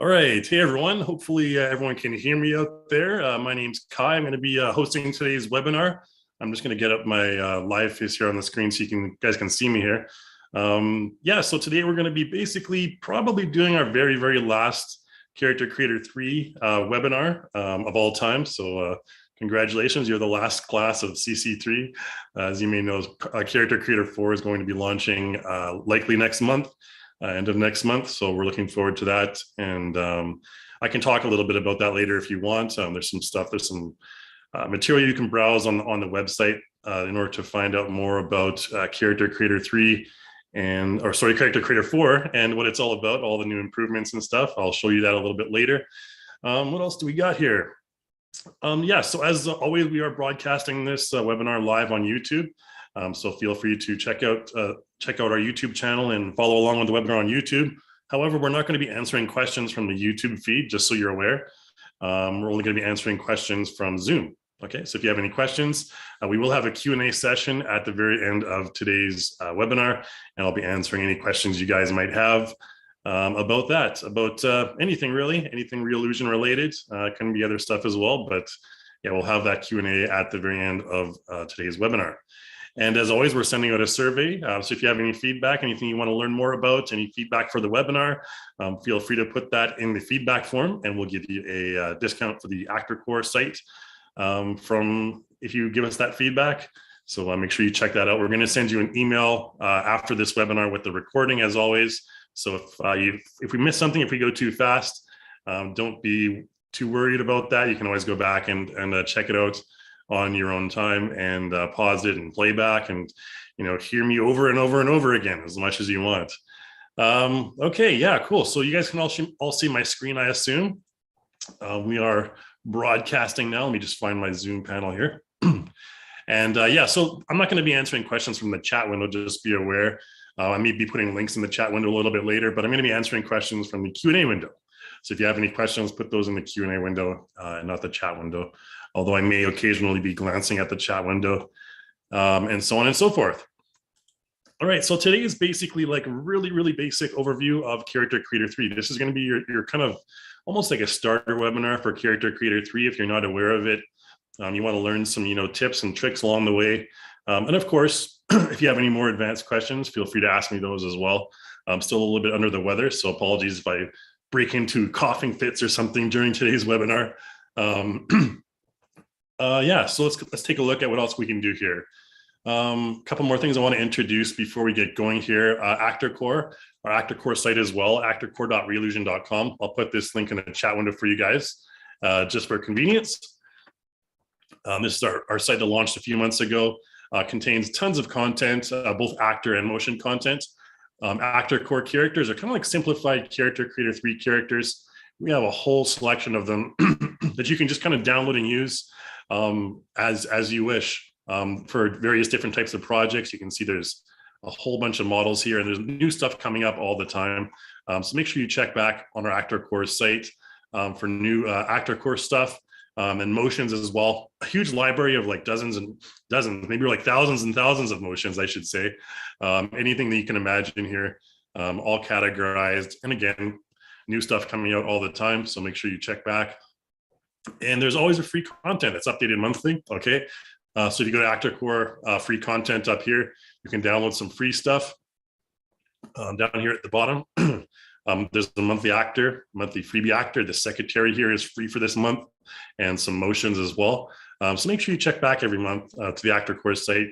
All right. Hey, everyone. Hopefully, everyone can hear me out there. My name's Kai. I'm going to be hosting today's webinar. I'm just going to get up my live face here on the screen so you guys can see me here. Yeah, so today we're going to be basically probably doing our very last Character Creator 3 webinar of all time. So congratulations, you're the last class of CC3. As you may know, Character Creator 4 is going to be launching likely next month. End of next month. So we're looking forward to that. And I can talk a little bit about that later if you want. There's some material you can browse on the website in order to find out more about Character Creator 3 Character Creator 4 and what it's all about, all the new improvements and stuff. I'll show you that a little bit later. What else do we got here? Yeah, so as always, we are broadcasting this webinar live on YouTube. So feel free to check out our YouTube channel and follow along with the webinar on YouTube. However, we're not going to be answering questions from the YouTube feed, just so you're aware. We're only going to be answering questions from Zoom. Okay, so if you have any questions, we will have a Q&A session at the very end of today's webinar, and I'll be answering any questions you guys might have about that, about anything really, anything Reallusion related. Can be other stuff as well, but yeah, we'll have that Q&A at the very end of today's webinar. And as always, we're sending out a survey. So if you have any feedback, anything you want to learn more about, any feedback for the webinar, feel free to put that in the feedback form and we'll give you a discount for the ActorCore site if you give us that feedback. So make sure you check that out. We're going to send you an email after this webinar with the recording as always. So if we miss something, if we go too fast, don't be too worried about that. You can always go back and check it out on your own time and pause it and play back and hear me over and over and over again as much as you want. Okay, yeah, cool. So you guys can all see my screen, I assume. We are broadcasting now. Let me just find my Zoom panel here. And yeah, so I'm not going to be answering questions from the chat window, just be aware. I may be putting links in the chat window a little bit later, but I'm going to be answering questions from the Q&A window. So if you have any questions, put those in the Q&A window, not the chat window. Although I may occasionally be glancing at the chat window and so on and so forth. All right, so today is basically like a really basic overview of Character Creator 3. This is going to be your kind of almost like a starter webinar for Character Creator 3 if you're not aware of it. You want to learn some tips and tricks along the way. And of course, if you have any more advanced questions, feel free to ask me those as well. I'm still a little bit under the weather, so apologies if I break into coughing fits or something during today's webinar. Yeah, so let's take a look at what else we can do here. A couple more things I want to introduce before we get going here. ActorCore, our ActorCore site as well, actorcore.revolution.com. I'll put this link in the chat window for you guys, just for convenience. This is our site that launched a few months ago. Contains tons of content, both actor and motion content. ActorCore characters are kind of like simplified Character Creator 3 characters. We have a whole selection of them that you can just kind of download and use as you wish for various different types of projects. You can see there's a whole bunch of models here and there's new stuff coming up all the time. So make sure you check back on our ActorCore site for new ActorCore stuff and motions as well. A huge library of like dozens and dozens, maybe like thousands and thousands of motions, I should say. Anything that you can imagine here, all categorized. And again, new stuff coming out all the time. So make sure you check back. And there's always a free content that's updated monthly. Okay. So if you go to ActorCore free content up here, you can download some free stuff. Down here at the bottom, there's the monthly freebie actor. The secretary here is free for this month and some motions as well. So make sure you check back every month to the ActorCore site,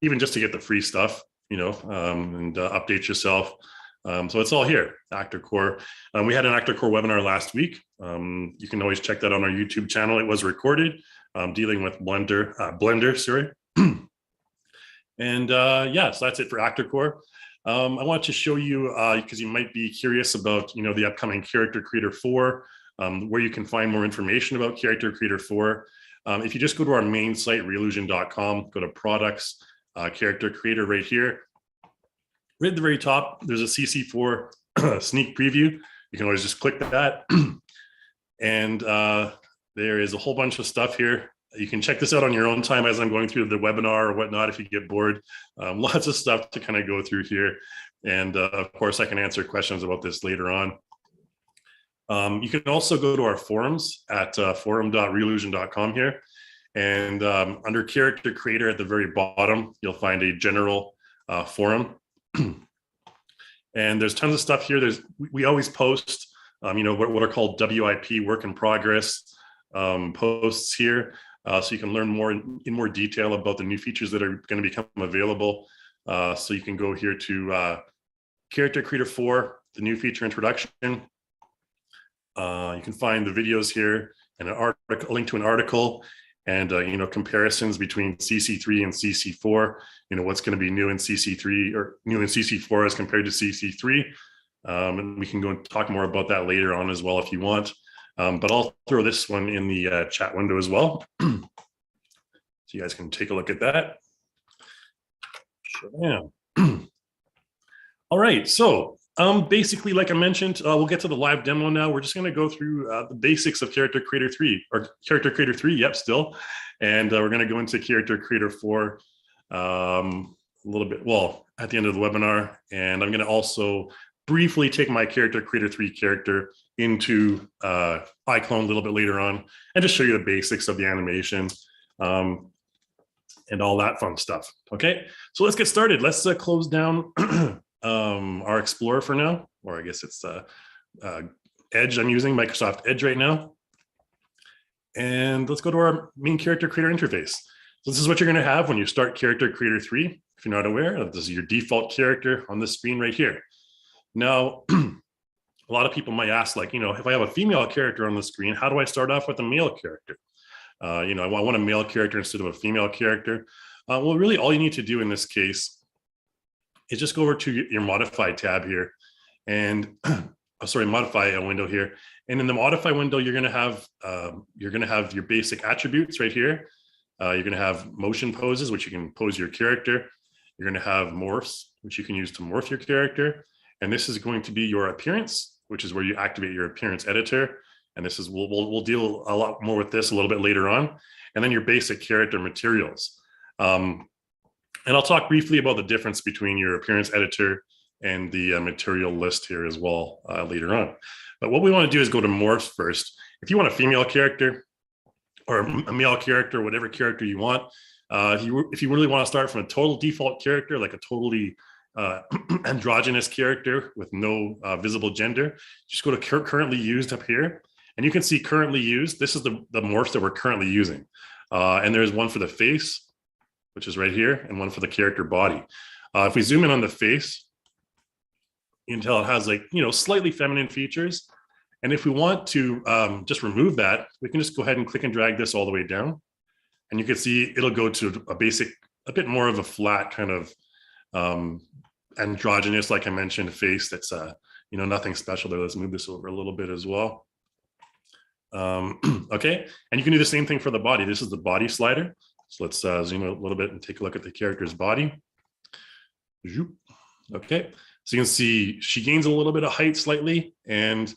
even just to get the free stuff, and update yourself. So it's all here, ActorCore. We had an ActorCore webinar last week. You can always check that on our YouTube channel. It was recorded, dealing with Blender, sorry. And yeah, so that's it for ActorCore. I want to show you, because you might be curious about, the upcoming Character Creator 4, where you can find more information about Character Creator 4. If you just go to our main site, revolution.com, go to products, Character Creator right here. Right at the very top, there's a CC4 sneak preview. You can always just click that. And there is a whole bunch of stuff here. You can check this out on your own time as I'm going through the webinar or whatnot if you get bored. Lots of stuff to kind of go through here. And of course, I can answer questions about this later on. You can also go to our forums at forum.revolution.com here. And under character creator at the very bottom, you'll find a general forum. And there's tons of stuff here. We always post, what are called WIP, work in progress posts here. So you can learn more in more detail about the new features that are going to become available. So you can go here to Character Creator 4, the new feature introduction. You can find the videos here and a link to an article and comparisons between CC3 and CC4. What's going to be new in CC3 or new in CC4 as compared to CC3. And we can go and talk more about that later on as well if you want. But I'll throw this one in the chat window as well. So you guys can take a look at that. Sure am. All right, so basically, like I mentioned, we'll get to the live demo now. We're just going to go through the basics of Character Creator 3, or Character Creator 3, yep, still. And we're going to go into Character Creator 4 a little bit, well, at the end of the webinar. And I'm going to also briefly take my Character Creator 3 character into iClone a little bit later on and just show you the basics of the animation and all that fun stuff. Okay, so let's get started. Let's close down our Explorer for now, or I guess it's Edge. I'm using Microsoft Edge right now. And let's go to our main Character Creator interface. So this is what you're going to have when you start Character Creator 3. If you're not aware, this is your default character on the screen right here. Now, a lot of people might ask, like, if I have a female character on the screen, how do I start off with a male character? I want a male character instead of a female character. Well, really all you need to do in this case is just go over to your modify tab here and modify a window here. And in the modify window, you're going to have your basic attributes right here. You're going to have motion poses, which you can pose your character. You're going to have morphs, which you can use to morph your character. And this is going to be your appearance, which is where you activate your appearance editor. And this is, we'll deal a lot more with this a little bit later on. And then your basic character materials. And I'll talk briefly about the difference between your appearance editor and the material list here as well later on. But what we want to do is go to morphs first. If you want a female character or a male character, whatever character you want, if you really want to start from a total default character, like a totally androgynous character with no visible gender, just go to currently used up here. And you can see currently used. This is the morphs that we're currently using. And there's one for the face, which is right here, and one for the character body. If we zoom in on the face, you can tell it has slightly feminine features. And if we want to just remove that, we can just go ahead and click and drag this all the way down. And you can see it'll go to a bit more of a flat kind of androgynous, like I mentioned, face that's nothing special there. Let's move this over a little bit as well. Okay, and you can do the same thing for the body. This is the body slider. So let's zoom a little bit and take a look at the character's body. Okay, so you can see she gains a little bit of height slightly, and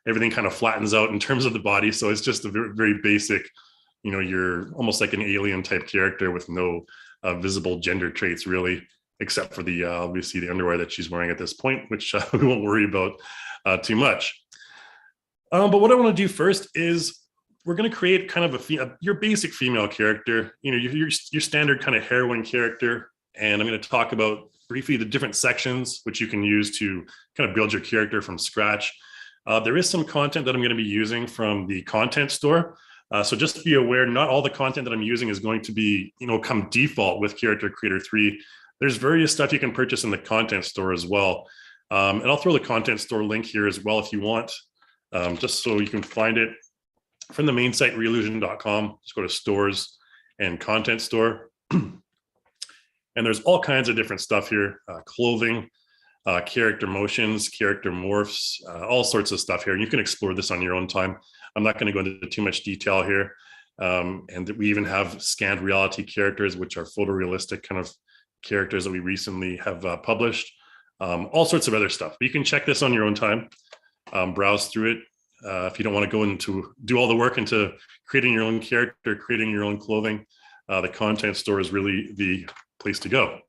everything kind of flattens out in terms of the body. So it's just a very, very basic, you're almost like an alien type character with no visible gender traits really, except for the obviously the underwear that she's wearing at this point, which we won't worry about too much. But what I want to do first is we're going to create kind of your basic female character, your standard kind of heroine character. And I'm going to talk about briefly the different sections which you can use to kind of build your character from scratch. There is some content that I'm going to be using from the content store. So just be aware, not all the content that I'm using is going to be, come default with Character Creator 3. There's various stuff you can purchase in the content store as well. And I'll throw the content store link here as well if you want. Just so you can find it from the main site, revolution.com. Just go to stores and content store. And there's all kinds of different stuff here, clothing, character motions, character morphs, all sorts of stuff here. And you can explore this on your own time. I'm not going to go into too much detail here. And we even have scanned reality characters, which are photorealistic kind of characters that we recently have published. All sorts of other stuff. But you can check this on your own time. Browse through it if you don't want to go into do all the work into creating your own character, creating your own clothing. The content store is really the place to go.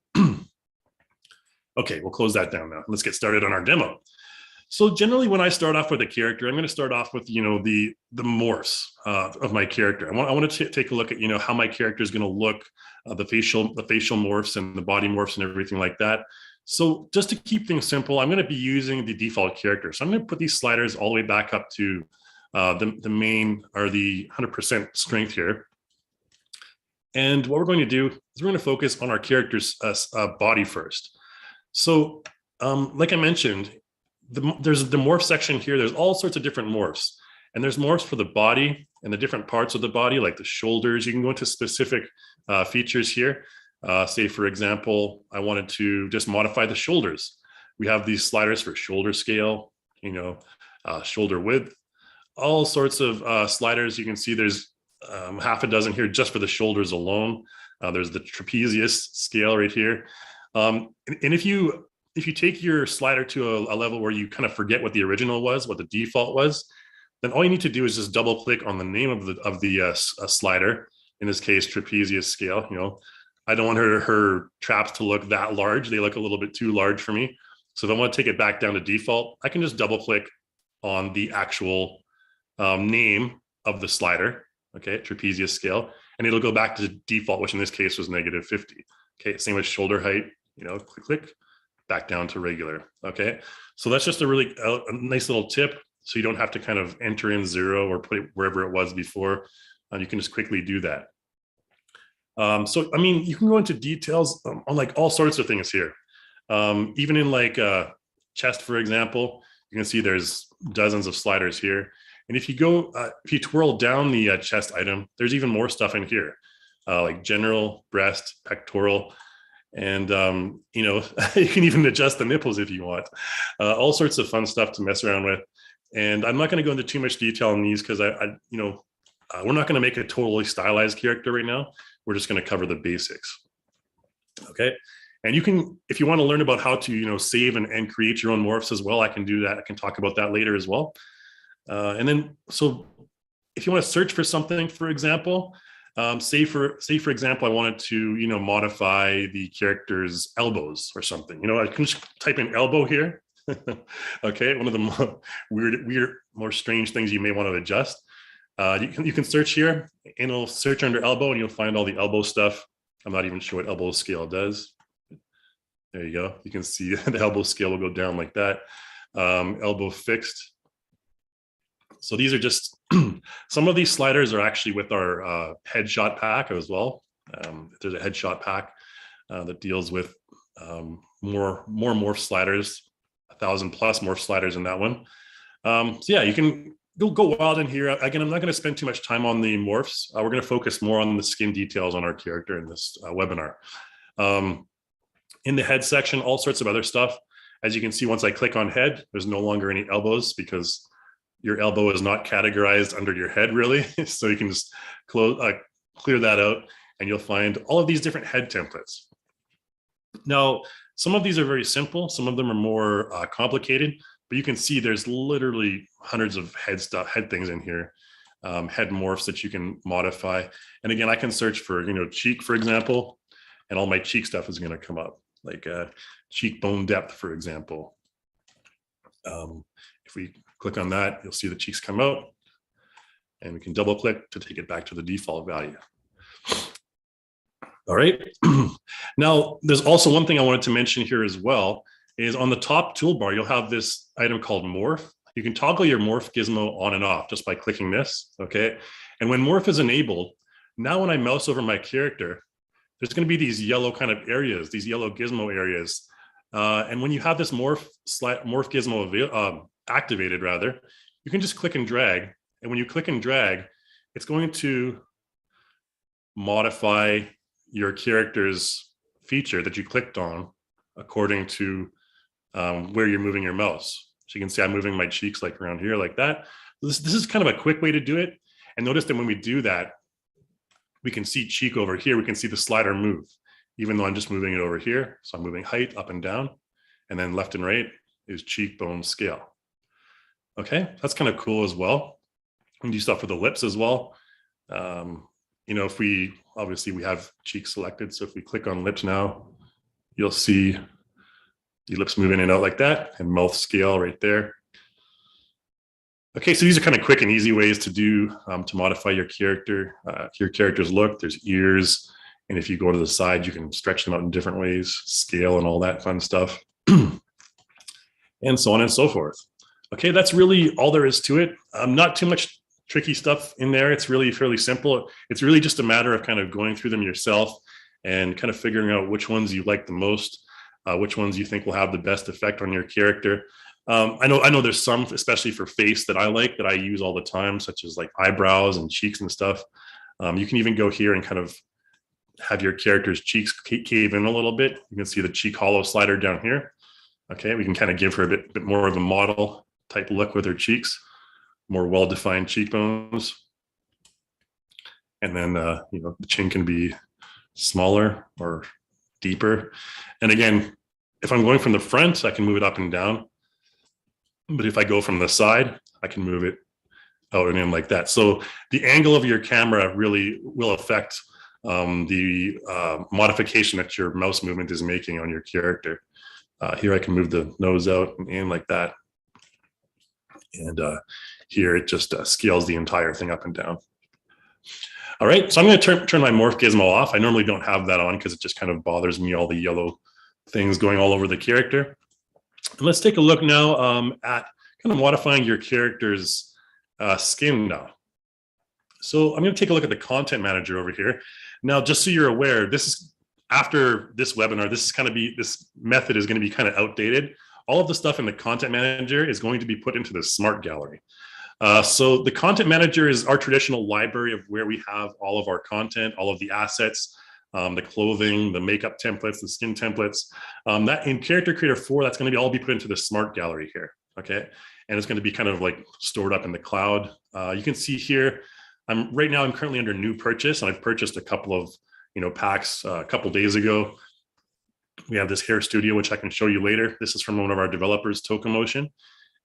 Okay, we'll close that down now. Let's get started on our demo. So generally, when I start off with a character, I'm going to start off with the morphs of my character. I want to take a look at how my character is going to look, the facial morphs and the body morphs and everything like that. So just to keep things simple, I'm going to be using the default character. So I'm going to put these sliders all the way back up to the main or the 100% strength here. And what we're going to do is we're going to focus on our character's body first. So like I mentioned, there's the morph section here. There's all sorts of different morphs. And there's morphs for the body and the different parts of the body, like the shoulders. You can go into specific features here. Say, for example, I wanted to just modify the shoulders. We have these sliders for shoulder scale, shoulder width, all sorts of sliders. You can see there's half a dozen here just for the shoulders alone. There's the trapezius scale right here. And if you take your slider to a level where you kind of forget what the original was, what the default was, then all you need to do is just double click on the name of the slider. In this case, trapezius scale. I don't want her traps to look that large. They look a little bit too large for me. So if I want to take it back down to default, I can just double click on the actual name of the slider, okay, trapezius scale, and it'll go back to default, which in this case was -50. Okay, same with shoulder height, click, back down to regular. Okay, so that's just a nice little tip. So you don't have to kind of enter in 0 or put it wherever it was before. You can just quickly do that. So, I mean, you can go into details on like all sorts of things here. Even in like chest, for example, you can see there's dozens of sliders here. And if you twirl down the chest item, there's even more stuff in here, like general, breast, pectoral, and you can even adjust the nipples if you want. All sorts of fun stuff to mess around with. And I'm not going to go into too much detail on these because we're not going to make a totally stylized character right now. We're just going to cover the basics. Okay. And you can, if you want to learn about how to, save and create your own morphs as well, I can do that. I can talk about that later as well. And then, so if you want to search for something, for example, say for example, I wanted to, modify the character's elbows or something, I can just type in elbow here. Okay. One of the weird, more strange things you may want to adjust. You can search here and it'll search under elbow and you'll find all the elbow stuff. I'm not even sure what elbow scale does. There you go. You can see the elbow scale will go down like that. Elbow fixed. So these are just, some of these sliders are actually with our headshot pack as well. There's a headshot pack that deals with more morph sliders, 1,000 plus morph sliders in that one. So yeah, you can go wild in here. Again, I'm not going to spend too much time on the morphs. We're going to focus more on the skin details on our character in this webinar. In the head section, all sorts of other stuff. As you can see, once I click on head, there's no longer any elbows because your elbow is not categorized under your head really. So you can just clear that out and you'll find all of these different head templates. Now, some of these are very simple. Some of them are more complicated, but you can see there's literally hundreds of head things in here, head morphs that you can modify. And again, I can search for, cheek, for example, and all my cheek stuff is going to come up, like cheekbone depth, for example. If we click on that, you'll see the cheeks come out and we can double click to take it back to the default value. All right. Now, there's also one thing I wanted to mention here as well, is on the top toolbar, you'll have this item called Morph. You can toggle your Morph Gizmo on and off just by clicking this, okay? And when Morph is enabled, now when I mouse over my character, there's going to be these yellow kind of areas, these yellow gizmo areas. And when you have this Morph Gizmo activated, rather, you can just click and drag. And when you click and drag, it's going to modify your character's feature that you clicked on according to where you're moving your mouse. So you can see I'm moving my cheeks like around here like that. This is kind of a quick way to do it. And notice that when we do that, we can see cheek over here. We can see the slider move, even though I'm just moving it over here. So I'm moving height up and down, and then left and right is cheekbone scale. Okay, that's kind of cool as well. We can do stuff for the lips as well. If we have cheeks selected. So if we click on lips now, you'll see the lips move in and out like that, and mouth scale right there. Okay, so these are kind of quick and easy ways to do to modify your character's look. There's ears, and if you go to the side, you can stretch them out in different ways, scale and all that fun stuff, and so on and so forth. Okay, that's really all there is to it. Not too much tricky stuff in there. It's really fairly simple. It's really just a matter of kind of going through them yourself and kind of figuring out which ones you like the most, which ones you think will have the best effect on your character. I know there's some, especially for face, that I like, that I use all the time, such as like eyebrows and cheeks and stuff. You can even go here and kind of have your character's cheeks cave in a little bit. You can see the cheek hollow slider down here. Okay, we can kind of give her a bit more of a model type look with her cheeks, more well-defined cheekbones. And then, the chin can be smaller or deeper. And again, if I'm going from the front, I can move it up and down. But if I go from the side, I can move it out and in like that. So the angle of your camera really will affect the modification that your mouse movement is making on your character. Here I can move the nose out and in like that. And here it just scales the entire thing up and down. All right, so I'm going to turn my Morph Gizmo off. I normally don't have that on because it just kind of bothers me, all the yellow things going all over the character. And let's take a look now at kind of modifying your character's skin now. So I'm going to take a look at the content manager over here. Now, just so you're aware, this is after this webinar, this method is going to be kind of outdated. All of the stuff in the content manager is going to be put into the smart gallery. So the content manager is our traditional library of where we have all of our content, all of the assets, the clothing, the makeup templates, the skin templates. That in Character Creator 4, that's going to all be put into the smart gallery here. Okay, and it's going to be kind of like stored up in the cloud. You can see here, right now I'm currently under new purchase, and I've purchased a couple of packs a couple days ago. We have this hair studio, which I can show you later. This is from one of our developers, Tokamotion,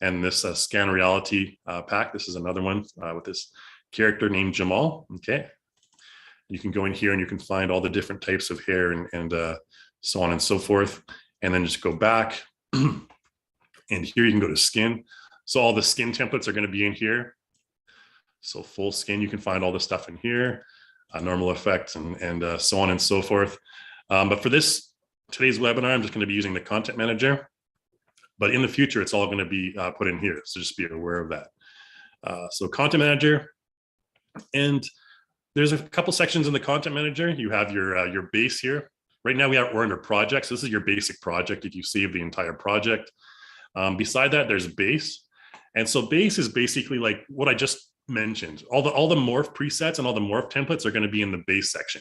and this Scan Reality pack. This is another one with this character named Jamal. Okay, you can go in here and you can find all the different types of hair and so on and so forth, and then just go back. And here you can go to skin. So all the skin templates are going to be in here. So full skin, you can find all the stuff in here, normal effects, and so on and so forth. But for today's webinar, I'm just going to be using the content manager. But in the future, it's all going to be put in here. So just be aware of that. So content manager, and there's a couple sections in the content manager. You have your base here. Right now we're under projects. This is your basic project if you save the entire project. Beside that, there's base. And so base is basically like what I just mentioned. All the morph presets and all the morph templates are going to be in the base section.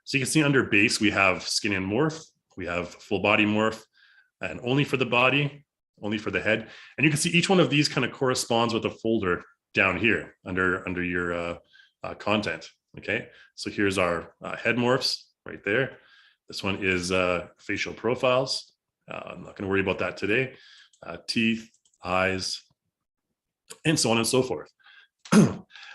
So you can see under base, we have skin and morph, we have full body morph, and only for the body, only for the head. And you can see each one of these kind of corresponds with a folder down here under your content. Okay, so here's our head morphs right there. This one is facial profiles. I'm not going to worry about that today. Teeth, eyes, and so on and so forth.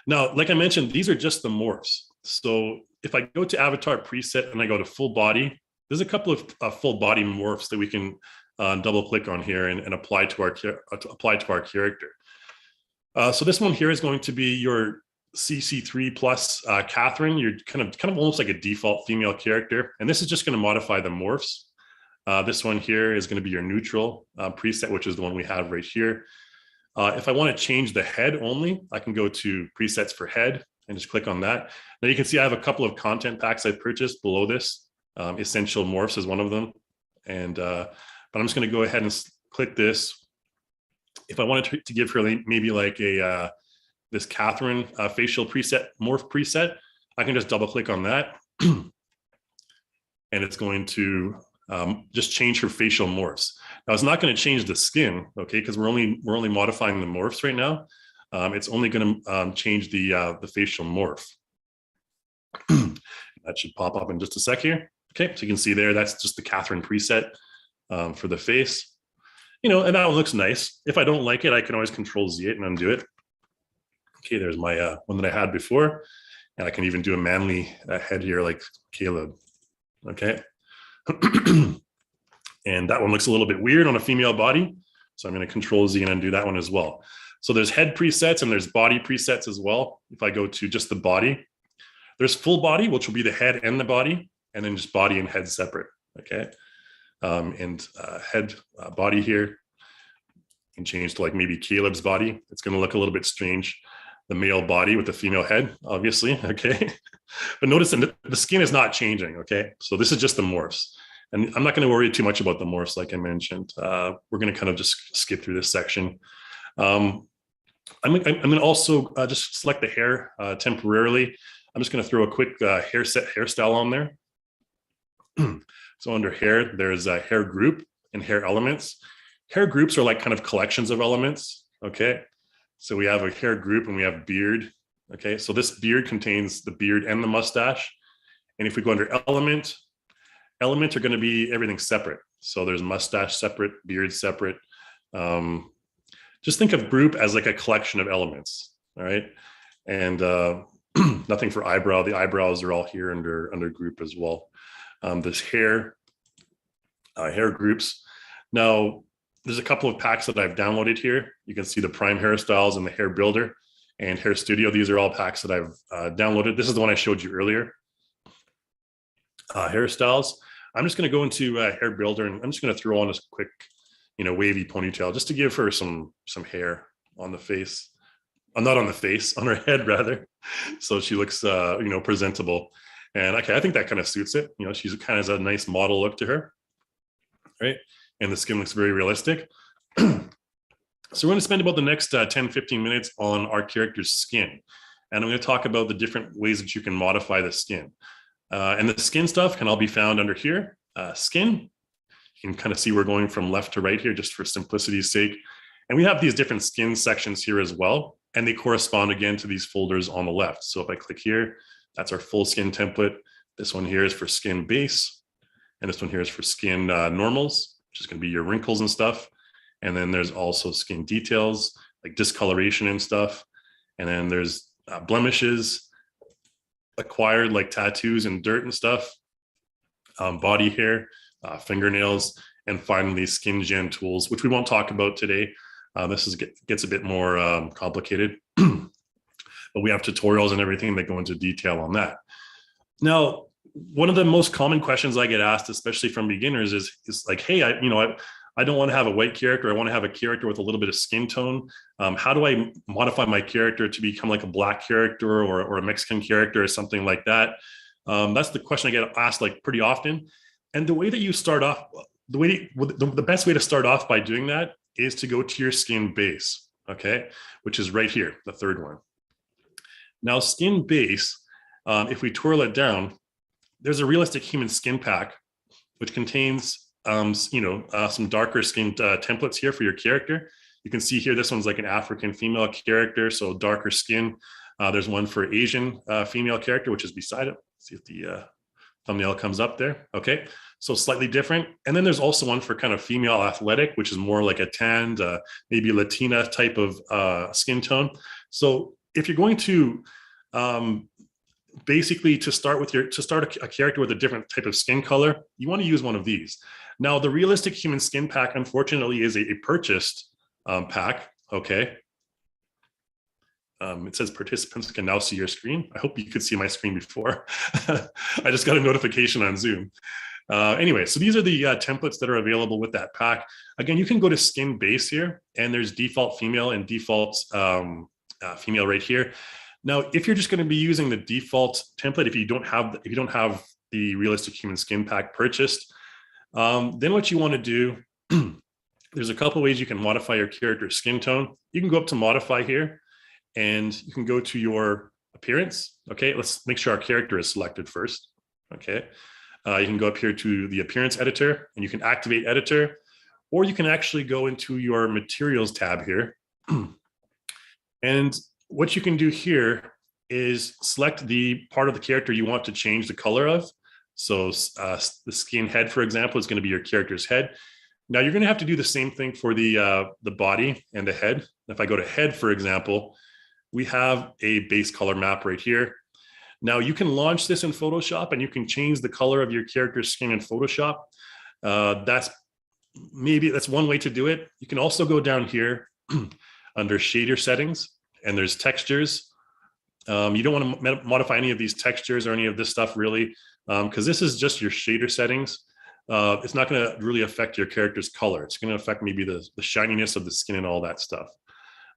Now, like I mentioned, these are just the morphs. So if I go to avatar preset and I go to full body, there's a couple of full body morphs that we can double click on here and apply to our character. So this one here is going to be your CC3 plus Catherine. You're kind of almost like a default female character, and this is just going to modify the morphs. This one here is going to be your neutral preset, which is the one we have right here. If I want to change the head only, I can go to presets for head and just click on that. Now you can see I have a couple of content packs I purchased below this. Essential Morphs is one of them. And but I'm just going to go ahead and click this. If I wanted to give her maybe like this Catherine facial preset, morph preset, I can just double click on that. And it's going to just change her facial morphs. Now it's not going to change the skin, okay, because we're only modifying the morphs right now. It's only going to change the facial morph. That should pop up in just a sec here. Okay, so you can see there, that's just the Catherine preset for the face. And that one looks nice. If I don't like it, I can always Control Z it and undo it. Okay, there's my one that I had before. And I can even do a manly head here like Caleb. Okay. And that one looks a little bit weird on a female body. So I'm going to Control Z and undo that one as well. So there's head presets and there's body presets as well. If I go to just the body, there's full body, which will be the head and the body, and then just body and head separate. Okay. Head body here can change to like maybe Caleb's body. It's going to look a little bit strange. The male body with the female head, obviously. Okay. But notice that the skin is not changing. Okay. So this is just the morphs. And I'm not going to worry too much about the morphs, like I mentioned. We're going to kind of just skip through this section. I'm going to also just select the hair temporarily. I'm just going to throw a quick hairstyle on there. So under hair, there's a hair group and hair elements. Hair groups are like kind of collections of elements. Okay. So we have a hair group and we have beard. Okay. So this beard contains the beard and the mustache. And if we go under elements are going to be everything separate. So there's mustache separate, beard separate. Just think of group as like a collection of elements. All right. And nothing for eyebrow. The eyebrows are all here under group as well. There's hair groups. Now, there's a couple of packs that I've downloaded here. You can see the Prime Hairstyles and the Hair Builder and Hair Studio. These are all packs that I've downloaded. This is the one I showed you earlier. Hairstyles. I'm just going to go into Hair Builder and I'm just going to throw on this quick, wavy ponytail just to give her some hair on the face. Not on the face, on her head rather. So she looks, presentable. And okay, I think that kind of suits it. She's kind of has a nice model look to her, right? And the skin looks very realistic. So we're going to spend about the next 10, 15 minutes on our character's skin. And I'm going to talk about the different ways that you can modify the skin. And the skin stuff can all be found under here. Skin, you can kind of see we're going from left to right here just for simplicity's sake. And we have these different skin sections here as well. And they correspond again to these folders on the left. So if I click here, that's our full skin template. This one here is for skin base. And this one here is for skin normals, which is going to be your wrinkles and stuff. And then there's also skin details, like discoloration and stuff. And then there's blemishes, acquired like tattoos and dirt and stuff, body hair, fingernails, and finally SkinGen tools, which we won't talk about today. This gets a bit more complicated, but we have tutorials and everything that go into detail on that. Now, one of the most common questions I get asked, especially from beginners, is like, hey, I don't want to have a white character. I want to have a character with a little bit of skin tone. How do I modify my character to become like a black character or a Mexican character or something like that? That's the question I get asked like pretty often. And the way that you start off, the best way to start off by doing that is to go to your skin base, okay, which is right here, the third one. Now, skin base, if we twirl it down, there's a realistic human skin pack, which contains, some darker skin templates here for your character. You can see here, this one's like an African female character, so darker skin. There's one for Asian female character, which is beside it. Let's see if the thumbnail comes up there. Okay, so slightly different. And then there's also one for kind of female athletic, which is more like a tanned, maybe Latina type of skin tone. So if you're going to basically to start a character with a different type of skin color, you want to use one of these. Now, the realistic human skin pack, unfortunately, is a purchased pack. Okay. It says participants can now see your screen. I hope you could see my screen before. I just got a notification on Zoom. Anyway, so these are the templates that are available with that pack. Again, you can go to skin base here, and there's default female and default female right here. Now, if you're just going to be using the default template, if you don't have the realistic human skin pack purchased, then what you want to do, there's a couple ways you can modify your character's skin tone. You can go up to modify here, and you can go to your appearance. Okay, let's make sure our character is selected first. Okay, you can go up here to the appearance editor, and you can activate editor, or you can actually go into your materials tab here. And what you can do here is select the part of the character you want to change the color of. So the skin head, for example, is going to be your character's head. Now you're going to have to do the same thing for the body and the head. If I go to head, for example, we have a base color map right here. Now you can launch this in Photoshop and you can change the color of your character's skin in Photoshop. That's maybe that's one way to do it. You can also go down here under shader settings, and there's textures. You don't want to modify any of these textures or any of this stuff really, because this is just your shader settings. It's not going to really affect your character's color. It's going to affect maybe the shininess of the skin and all that stuff.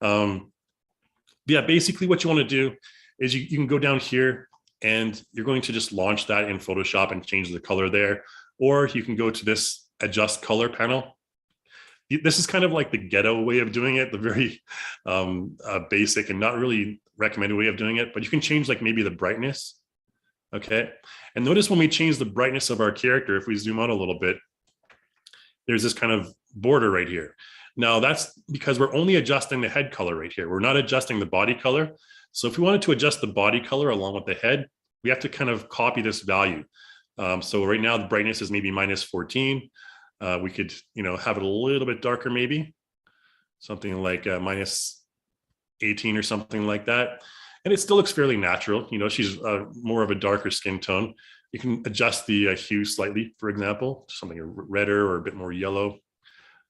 Yeah, basically what you want to do is you can go down here and you're going to just launch that in Photoshop and change the color there. Or you can go to this adjust color panel. This is kind of like the ghetto way of doing it, the very basic and not really recommended way of doing it, but you can change like maybe the brightness. Okay. And notice when we change the brightness of our character, if we zoom out a little bit, there's this kind of border right here. Now that's because we're only adjusting the head color right here. We're not adjusting the body color. So if we wanted to adjust the body color along with the head, we have to kind of copy this value. So right now the brightness is maybe -14. We could, have it a little bit darker, maybe something like -18 or something like that. And it still looks fairly natural. She's more of a darker skin tone. You can adjust the hue slightly, for example, something redder or a bit more yellow.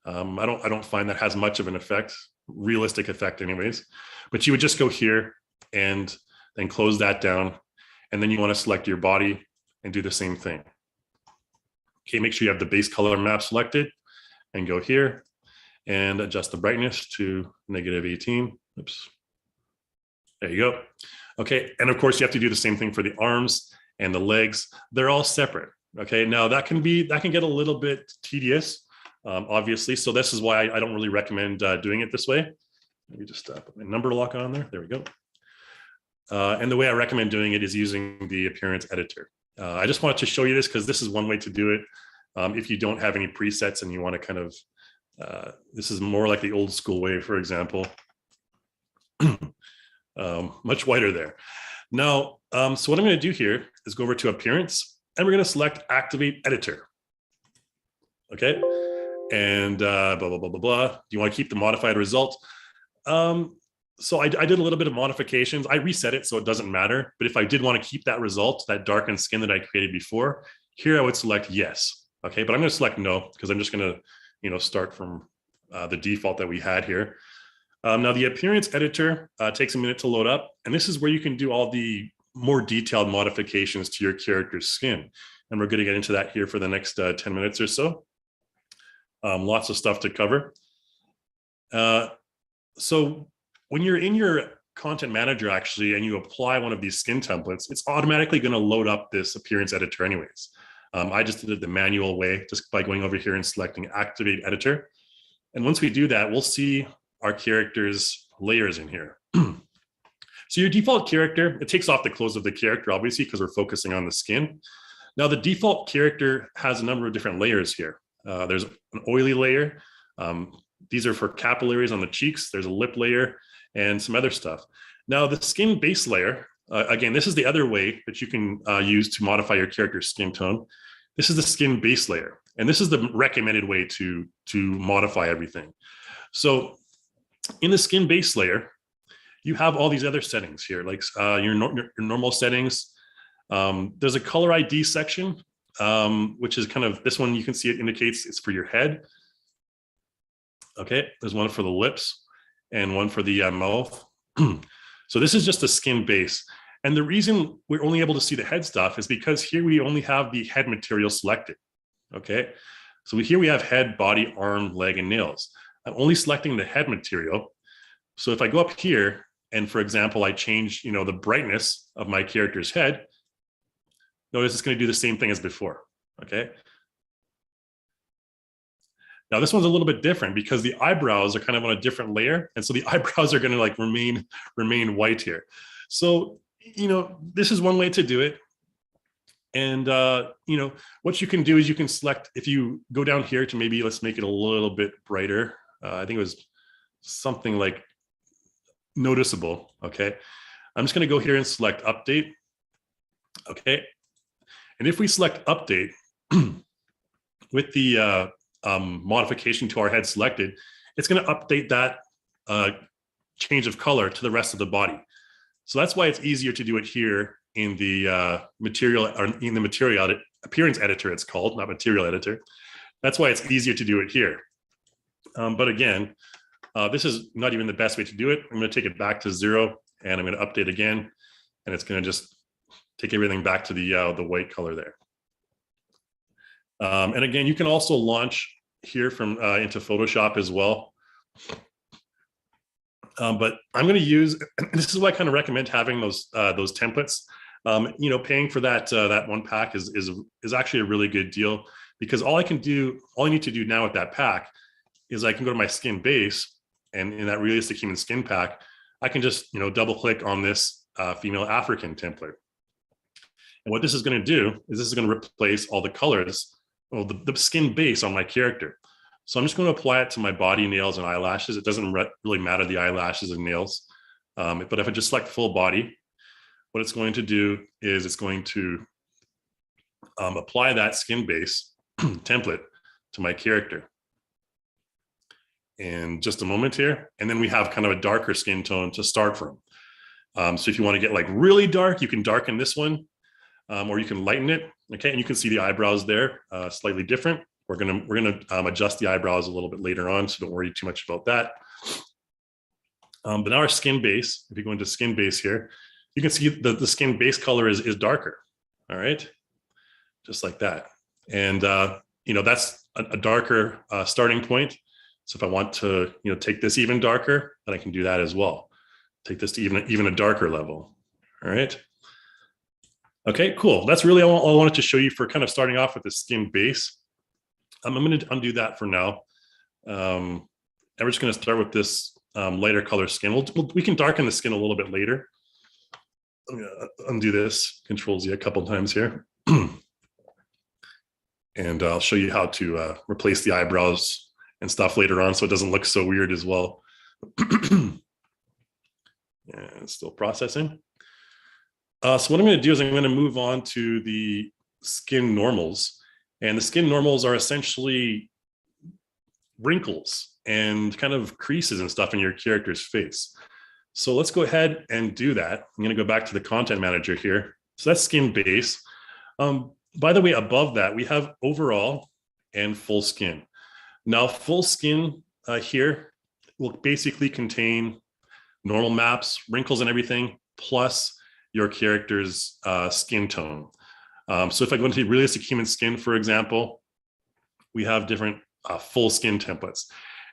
I don't find that has much of an effect, realistic effect anyways, but you would just go here and then close that down. And then you want to select your body and do the same thing. Okay, make sure you have the base color map selected and go here and adjust the brightness to -18. Oops. There you go. Okay, and of course you have to do the same thing for the arms and the legs. They're all separate. Okay, now that can get a little bit tedious, obviously. So this is why I don't really recommend doing it this way. Let me just put my number lock on there. There we go. And the way I recommend doing it is using the appearance editor. I just wanted to show you this because this is one way to do it. If you don't have any presets and you want to kind of, this is more like the old school way, for example. Much whiter there. Now, so what I'm going to do here is go over to appearance and we're going to select activate editor. Okay. And blah, blah, blah, blah, blah. Do you want to keep the modified result? So I did a little bit of modifications. I reset it so it doesn't matter. But if I did want to keep that result, that darkened skin that I created before, here I would select yes. Okay, but I'm going to select no because I'm just going to, start from the default that we had here. Now the appearance editor takes a minute to load up, and this is where you can do all the more detailed modifications to your character's skin. And we're going to get into that here for the next 10 minutes or so. Lots of stuff to cover. So when you're in your content manager actually, and you apply one of these skin templates, it's automatically going to load up this appearance editor anyways. I just did it the manual way, just by going over here and selecting activate editor. And once we do that, we'll see our character's layers in here. So your default character, it takes off the clothes of the character, obviously, because we're focusing on the skin. Now the default character has a number of different layers here. There's an oily layer. These are for capillaries on the cheeks. There's a lip layer and some other stuff. Now the skin base layer, again, this is the other way that you can use to modify your character's skin tone. This is the skin base layer. And this is the recommended way to modify everything. So in the skin base layer, you have all these other settings here, like your normal settings. There's a color ID section, which is kind of, this one you can see it indicates it's for your head. Okay, there's one for the lips and one for the mouth. So this is just a skin base. And the reason we're only able to see the head stuff is because here we only have the head material selected. Okay, so here we have head, body, arm, leg, and nails. I'm only selecting the head material. So if I go up here and, for example, I change, the brightness of my character's head, notice it's going to do the same thing as before. Okay. Now this one's a little bit different because the eyebrows are kind of on a different layer, and so the eyebrows are going to like remain white here. So this is one way to do it. And what you can do is you can select, if you go down here to maybe, let's make it a little bit brighter. I think it was something like noticeable. Okay, I'm just going to go here and select update. Okay, and if we select update with the modification to our head selected, it's going to update that change of color to the rest of the body. So that's why it's easier to do it here in the material, or in the material appearance editor, it's called, not material editor. That's why it's easier to do it here. But again, this is not even the best way to do it. I'm going to take it back to 0, and I'm going to update again, and it's going to just take everything back to the white color there. And again, you can also launch here from into Photoshop as well. But I'm going to use, and this is why I kind of recommend having those templates. You know, paying for that one pack is actually a really good deal, because all I need to do now with that pack is I can go to my skin base, and in that realistic human skin pack, I can just, you know, double click on this female African template. And what this is going to do is this is going to replace all the colors, well, the skin base on my character. So I'm just going to apply it to my body, nails, and eyelashes. It doesn't really matter, the eyelashes and nails. But if I just select full body, what it's going to do is it's going to apply that skin base template to my character. In just a moment here. And then we have kind of a darker skin tone to start from. So if you want to get like really dark, you can darken this one, or you can lighten it. Okay, and you can see the eyebrows there, slightly different. We're gonna adjust the eyebrows a little bit later on, so don't worry too much about that. But now our skin base, if you go into skin base here, you can see the skin base color is darker. All right, just like that. And you know, that's a darker starting point. So if I want to, you know, take this even darker, then I can do that as well. Take this to even a darker level. All right. Okay, cool. That's really all I wanted to show you for kind of starting off with the skin base. I'm going to undo that for now. And we're just going to start with this lighter color skin. We can darken the skin a little bit later. I'm going to undo this, Control-Z a couple times here. And I'll show you how to replace the eyebrows and stuff later on, so it doesn't look so weird as well. And still processing. So what I'm going to do is I'm going to move on to the skin normals. And the skin normals are essentially wrinkles and kind of creases and stuff in your character's face. So let's go ahead and do that. I'm going to go back to the content manager here. So that's skin base. By the way, above that, we have overall and full skin. Now, full skin here will basically contain normal maps, wrinkles and everything, plus your character's skin tone. So if I go into realistic human skin, for example, we have different full skin templates.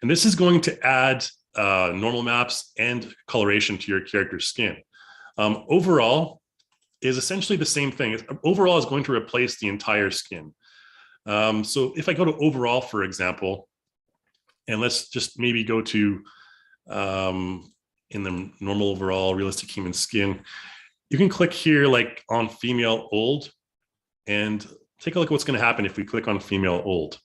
And this is going to add normal maps and coloration to your character's skin. Overall is essentially the same thing. Overall is going to replace the entire skin. So if I go to overall, for example, and let's just maybe go to in the normal overall realistic human skin, you can click here like on female old and take a look at what's going to happen if we click on female old.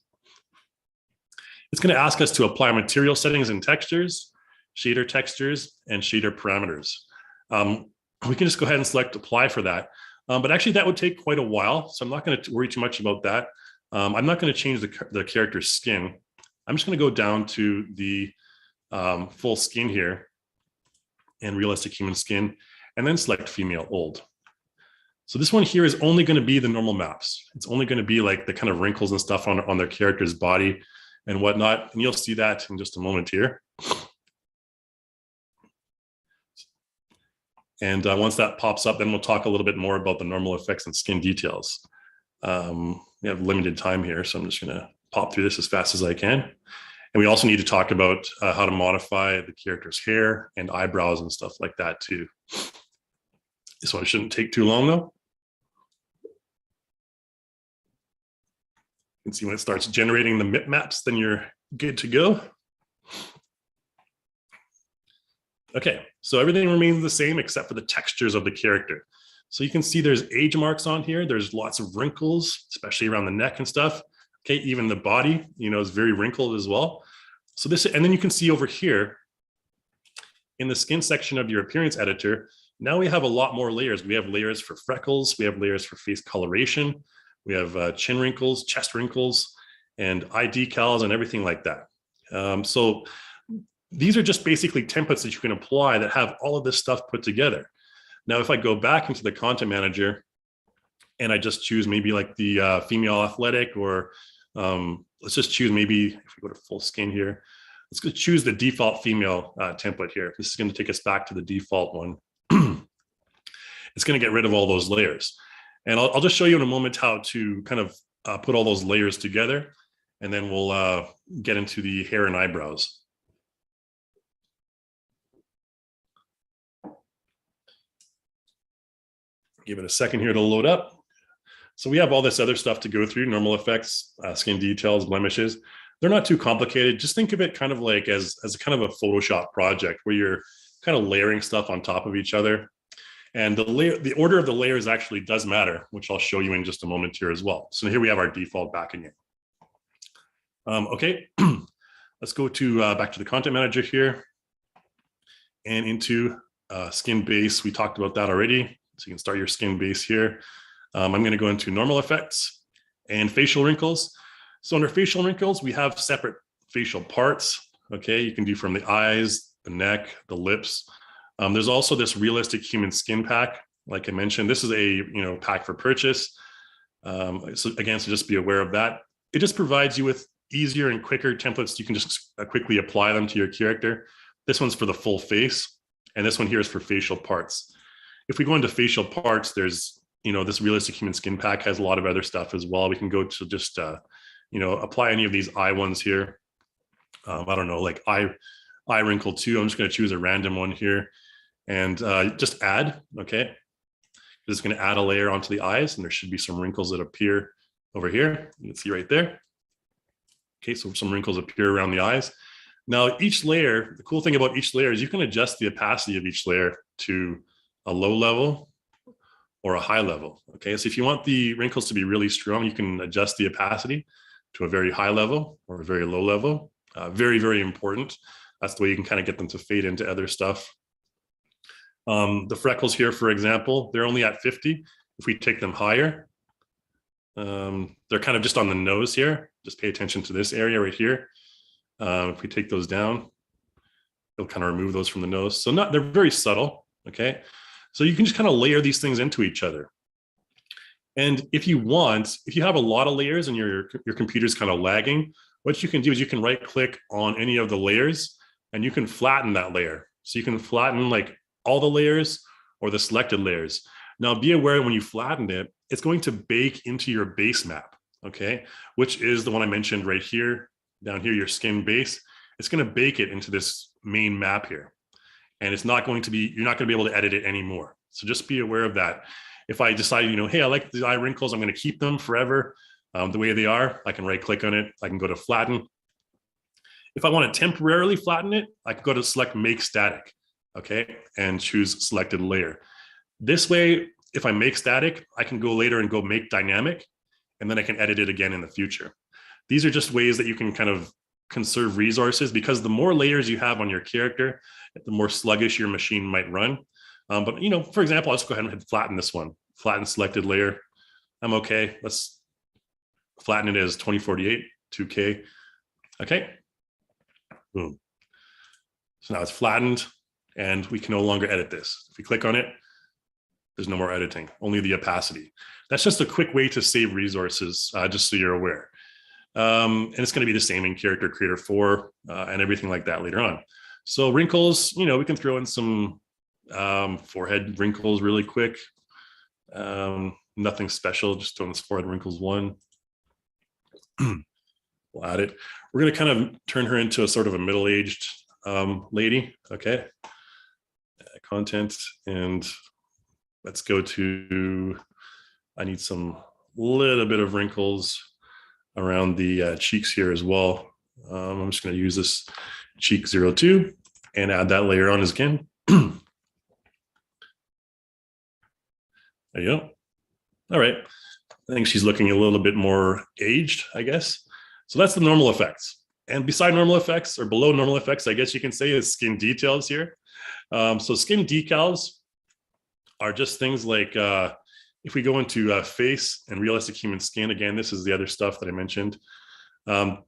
It's going to ask us to apply material settings and textures, shader textures, and shader parameters. We can just go ahead and select apply for that. But actually that would take quite a while, so I'm not going to worry too much about that. I'm not going to change the character's skin. I'm just going to go down to the full skin here and realistic human skin, and then select female old. So this one here is only going to be the normal maps. It's only going to be like the kind of wrinkles and stuff on their character's body and whatnot. And you'll see that in just a moment here. And once that pops up, then we'll talk a little bit more about the normal effects and skin details. We have limited time here, so I'm just going to pop through this as fast as I can. And we also need to talk about how to modify the character's hair and eyebrows and stuff like that too. This one shouldn't take too long though. You can see when it starts generating the maps, then you're good to go. Okay, so everything remains the same except for the textures of the character. So you can see there's age marks on here. There's lots of wrinkles, especially around the neck and stuff. Okay, even the body, you know, is very wrinkled as well. So this, and then you can see over here in the skin section of your appearance editor, now we have a lot more layers. We have layers for freckles. We have layers for face coloration. We have chin wrinkles, chest wrinkles, and eye decals and everything like that. So these are just basically templates that you can apply that have all of this stuff put together. Now, if I go back into the content manager and I just choose maybe like the female athletic or let's just choose, maybe if we go to full skin here, let's go choose the default female template here. This is going to take us back to the default one. It's going to get rid of all those layers. And I'll just show you in a moment how to kind of put all those layers together. And then we'll get into the hair and eyebrows. Give it a second here to load up. So we have all this other stuff to go through, normal effects, skin details, blemishes. They're not too complicated. Just think of it kind of like as a kind of a Photoshop project where you're kind of layering stuff on top of each other. And the order of the layers actually does matter, which I'll show you in just a moment here as well. So here we have our default back again. Okay, let's go to back to the content manager here and into skin base. We talked about that already. So you can start your skin base here. I'm going to go into normal effects and facial wrinkles. So under facial wrinkles, we have separate facial parts. Okay, you can do from the eyes, the neck, the lips. There's also this realistic human skin pack. Like I mentioned, this is a pack for purchase. So again, so just be aware of that. It just provides you with easier and quicker templates. You can just quickly apply them to your character. This one's for the full face, and this one here is for facial parts. If we go into facial parts, there's this realistic human skin pack has a lot of other stuff as well. We can go to just apply any of these eye ones here. I don't know, like eye wrinkle 2. I'm just going to choose a random one here and just add. Okay, it's going to add a layer onto the eyes, and there should be some wrinkles that appear over here. You can see right there. Okay, so some wrinkles appear around the eyes. Now each layer, the cool thing about each layer is you can adjust the opacity of each layer to a low level or a high level. Okay, so if you want the wrinkles to be really strong, you can adjust the opacity to a very high level or a very low level. Very, very important. That's the way you can kind of get them to fade into other stuff. The freckles here, for example, they're only at 50. If we take them higher, they're kind of just on the nose here. Just pay attention to this area right here. If we take those down, it'll kind of remove those from the nose. So they're very subtle, okay? So you can just kind of layer these things into each other. And if you have a lot of layers and your computer's kind of lagging, what you can do is you can right click on any of the layers and you can flatten that layer. So you can flatten like all the layers or the selected layers. Now be aware when you flatten it, it's going to bake into your base map, okay? Which is the one I mentioned right here, down here, your skin base. It's going to bake it into this main map here. And it's not going to be, you're not going to be able to edit it anymore. So just be aware of that. If I decide, hey, I like the eye wrinkles, I'm going to keep them forever the way they are. I can right click on it. I can go to flatten. If I want to temporarily flatten it, I can go to select make static, okay? And choose selected layer. This way, if I make static, I can go later and go make dynamic, and then I can edit it again in the future. These are just ways that you can kind of conserve resources, because the more layers you have on your character, the more sluggish your machine might run. But for example, I'll just go ahead and flatten this one. Flatten selected layer. I'm okay. Let's flatten it as 2048, 2K. Okay. Boom. So now it's flattened, and we can no longer edit this. If we click on it, there's no more editing, only the opacity. That's just a quick way to save resources, just so you're aware. And it's going to be the same in Character Creator 4 and everything like that later on. So wrinkles, we can throw in some forehead wrinkles really quick. Nothing special, just throwing this forehead wrinkles 1. We'll add it. We're going to kind of turn her into a sort of a middle-aged lady. Okay. Content, and let's go to, I need some little bit of wrinkles around the cheeks here as well. I'm just going to use this cheek 02 and add that layer on again. There you go. All right. I think she's looking a little bit more aged, I guess. So that's the normal effects. And beside normal effects, or below normal effects, I guess you can say, is skin details here. So skin decals are just things like, if we go into face and realistic human skin, again, this is the other stuff that I mentioned.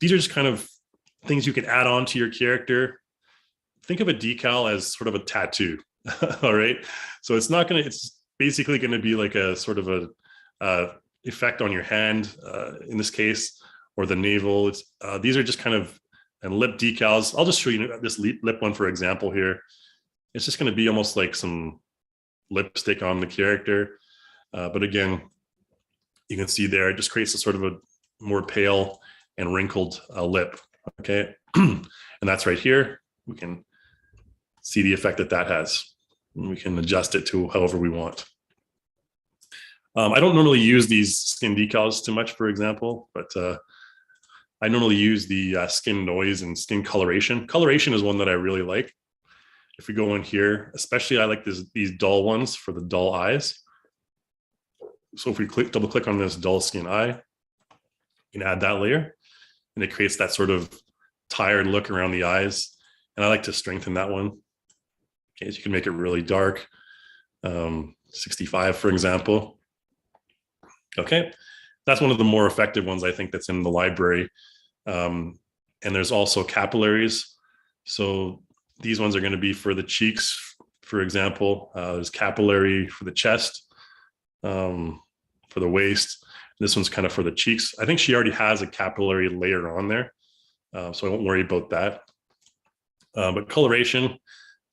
These are just kind of things you can add on to your character. Think of a decal as sort of a tattoo. All right. So it's basically going to be like a sort of a effect on your hand in this case, or the navel. These are just kind of, and lip decals. I'll just show you this lip one, for example, here. It's just going to be almost like some lipstick on the character. But again, you can see there, it just creates a sort of a more pale and wrinkled lip. Okay. And that's right here. We can see the effect that that has. And we can adjust it to however we want. I don't normally use these skin decals too much, for example, but I normally use the skin noise and skin coloration. Coloration is one that I really like. If we go in here, especially I like these dull ones for the dull eyes. So if we double click on this dull skin eye, you can add that layer and it creates that sort of tired look around the eyes. And I like to strengthen that one. Okay, so you can make it really dark, 65, for example. Okay, that's one of the more effective ones I think that's in the library. And there's also capillaries. So these ones are going to be for the cheeks, for example. There's capillary for the chest, for the waist. This one's kind of for the cheeks. I think she already has a capillary layer on there, so I won't worry about that. But coloration,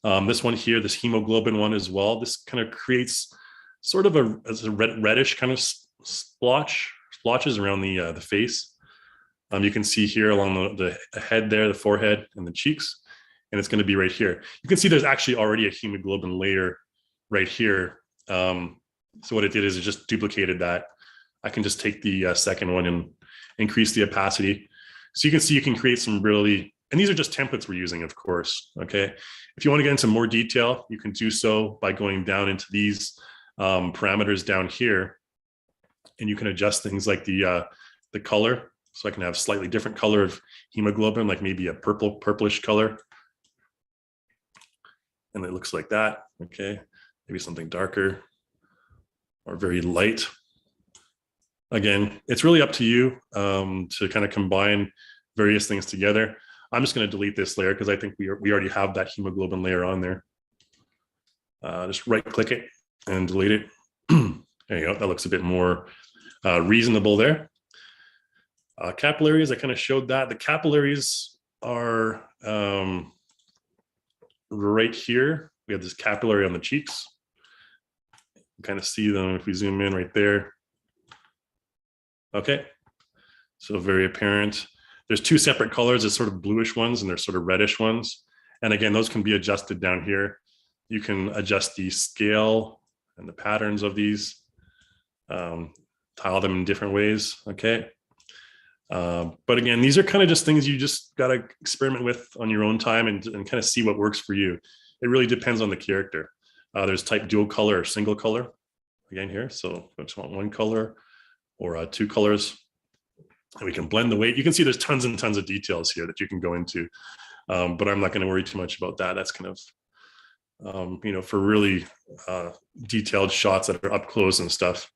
this one here, this hemoglobin one as well, this kind of creates sort of a reddish kind of splotches around the face. You can see here along the head there, the forehead and the cheeks, and it's going to be right here. You can see there's actually already a hemoglobin layer right here. So what it did is it just duplicated that. I can just take the second one and increase the opacity. So you can see you can create some really, and these are just templates we're using, of course, okay? If you want to get into more detail, you can do so by going down into these parameters down here, and you can adjust things like the color. So I can have slightly different color of hemoglobin, like maybe a purplish color. And it looks like that, okay? Maybe something darker or very light. Again, it's really up to you to kind of combine various things together. I'm just going to delete this layer because I think we already have that hemoglobin layer on there. Just right click it and delete it. There you go. That looks a bit more reasonable there. Capillaries, I kind of showed that. The capillaries are right here. We have this capillary on the cheeks. You kind of see them if we zoom in right there. Okay, so very apparent. There's two separate colors. There's sort of bluish ones and there's sort of reddish ones. And again, those can be adjusted down here. You can adjust the scale and the patterns of these, tile them in different ways, okay? But again, these are kind of just things you just got to experiment with on your own time and kind of see what works for you. It really depends on the character. There's type dual color or single color, again here. So I just want one color or two colors, and we can blend the weight. You can see there's tons and tons of details here that you can go into, but I'm not going to worry too much about that. That's kind of, you know, for really detailed shots that are up close and stuff.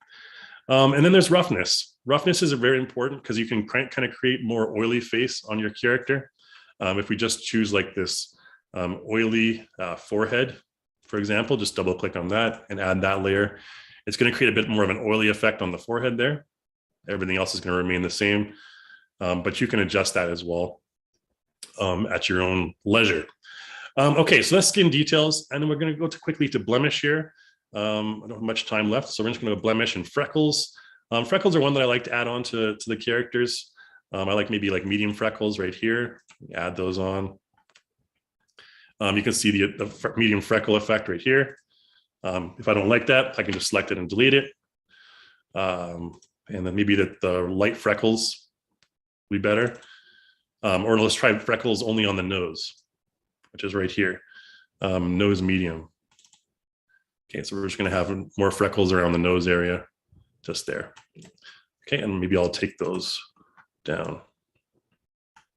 And then there's roughness. Roughness is very important because you can kind of create more oily face on your character. If we just choose like this oily forehead, for example, just double click on that and add that layer. It's going to create a bit more of an oily effect on the forehead there. Everything else is going to remain the same, but you can adjust that as well at your own leisure. Okay, so that's skin details. And then we're going to go quickly to blemish here. I don't have much time left, so we're just going to go blemish and freckles. Freckles are one that I like to add on to the characters. I like maybe like medium freckles right here. Add those on. You can see the medium freckle effect right here. If I don't like that, I can just select it and delete it. And then maybe the light freckles will be better. Or let's try freckles only on the nose, which is right here. Nose medium. Okay, so we're just going to have more freckles around the nose area, just there. Okay, and maybe I'll take those down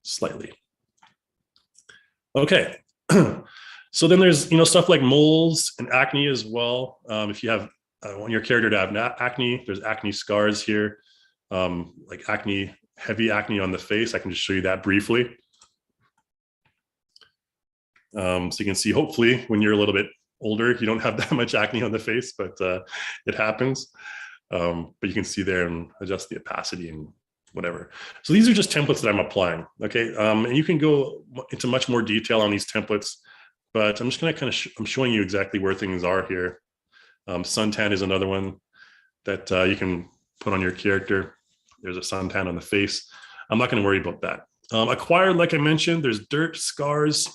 slightly. Okay, so then there's stuff like moles and acne as well. If you have want your character to have acne, there's acne scars here, like acne, heavy acne on the face. I can just show you that briefly. So you can see, hopefully, when you're a little bit older, you don't have that much acne on the face, but it happens. But you can see there and adjust the opacity and whatever. So these are just templates that I'm applying. Okay. And you can go into much more detail on these templates, but I'm just going to kind of, I'm showing you exactly where things are here. Suntan is another one that you can put on your character. There's a suntan on the face. I'm not going to worry about that. Acquired, like I mentioned, there's dirt, scars,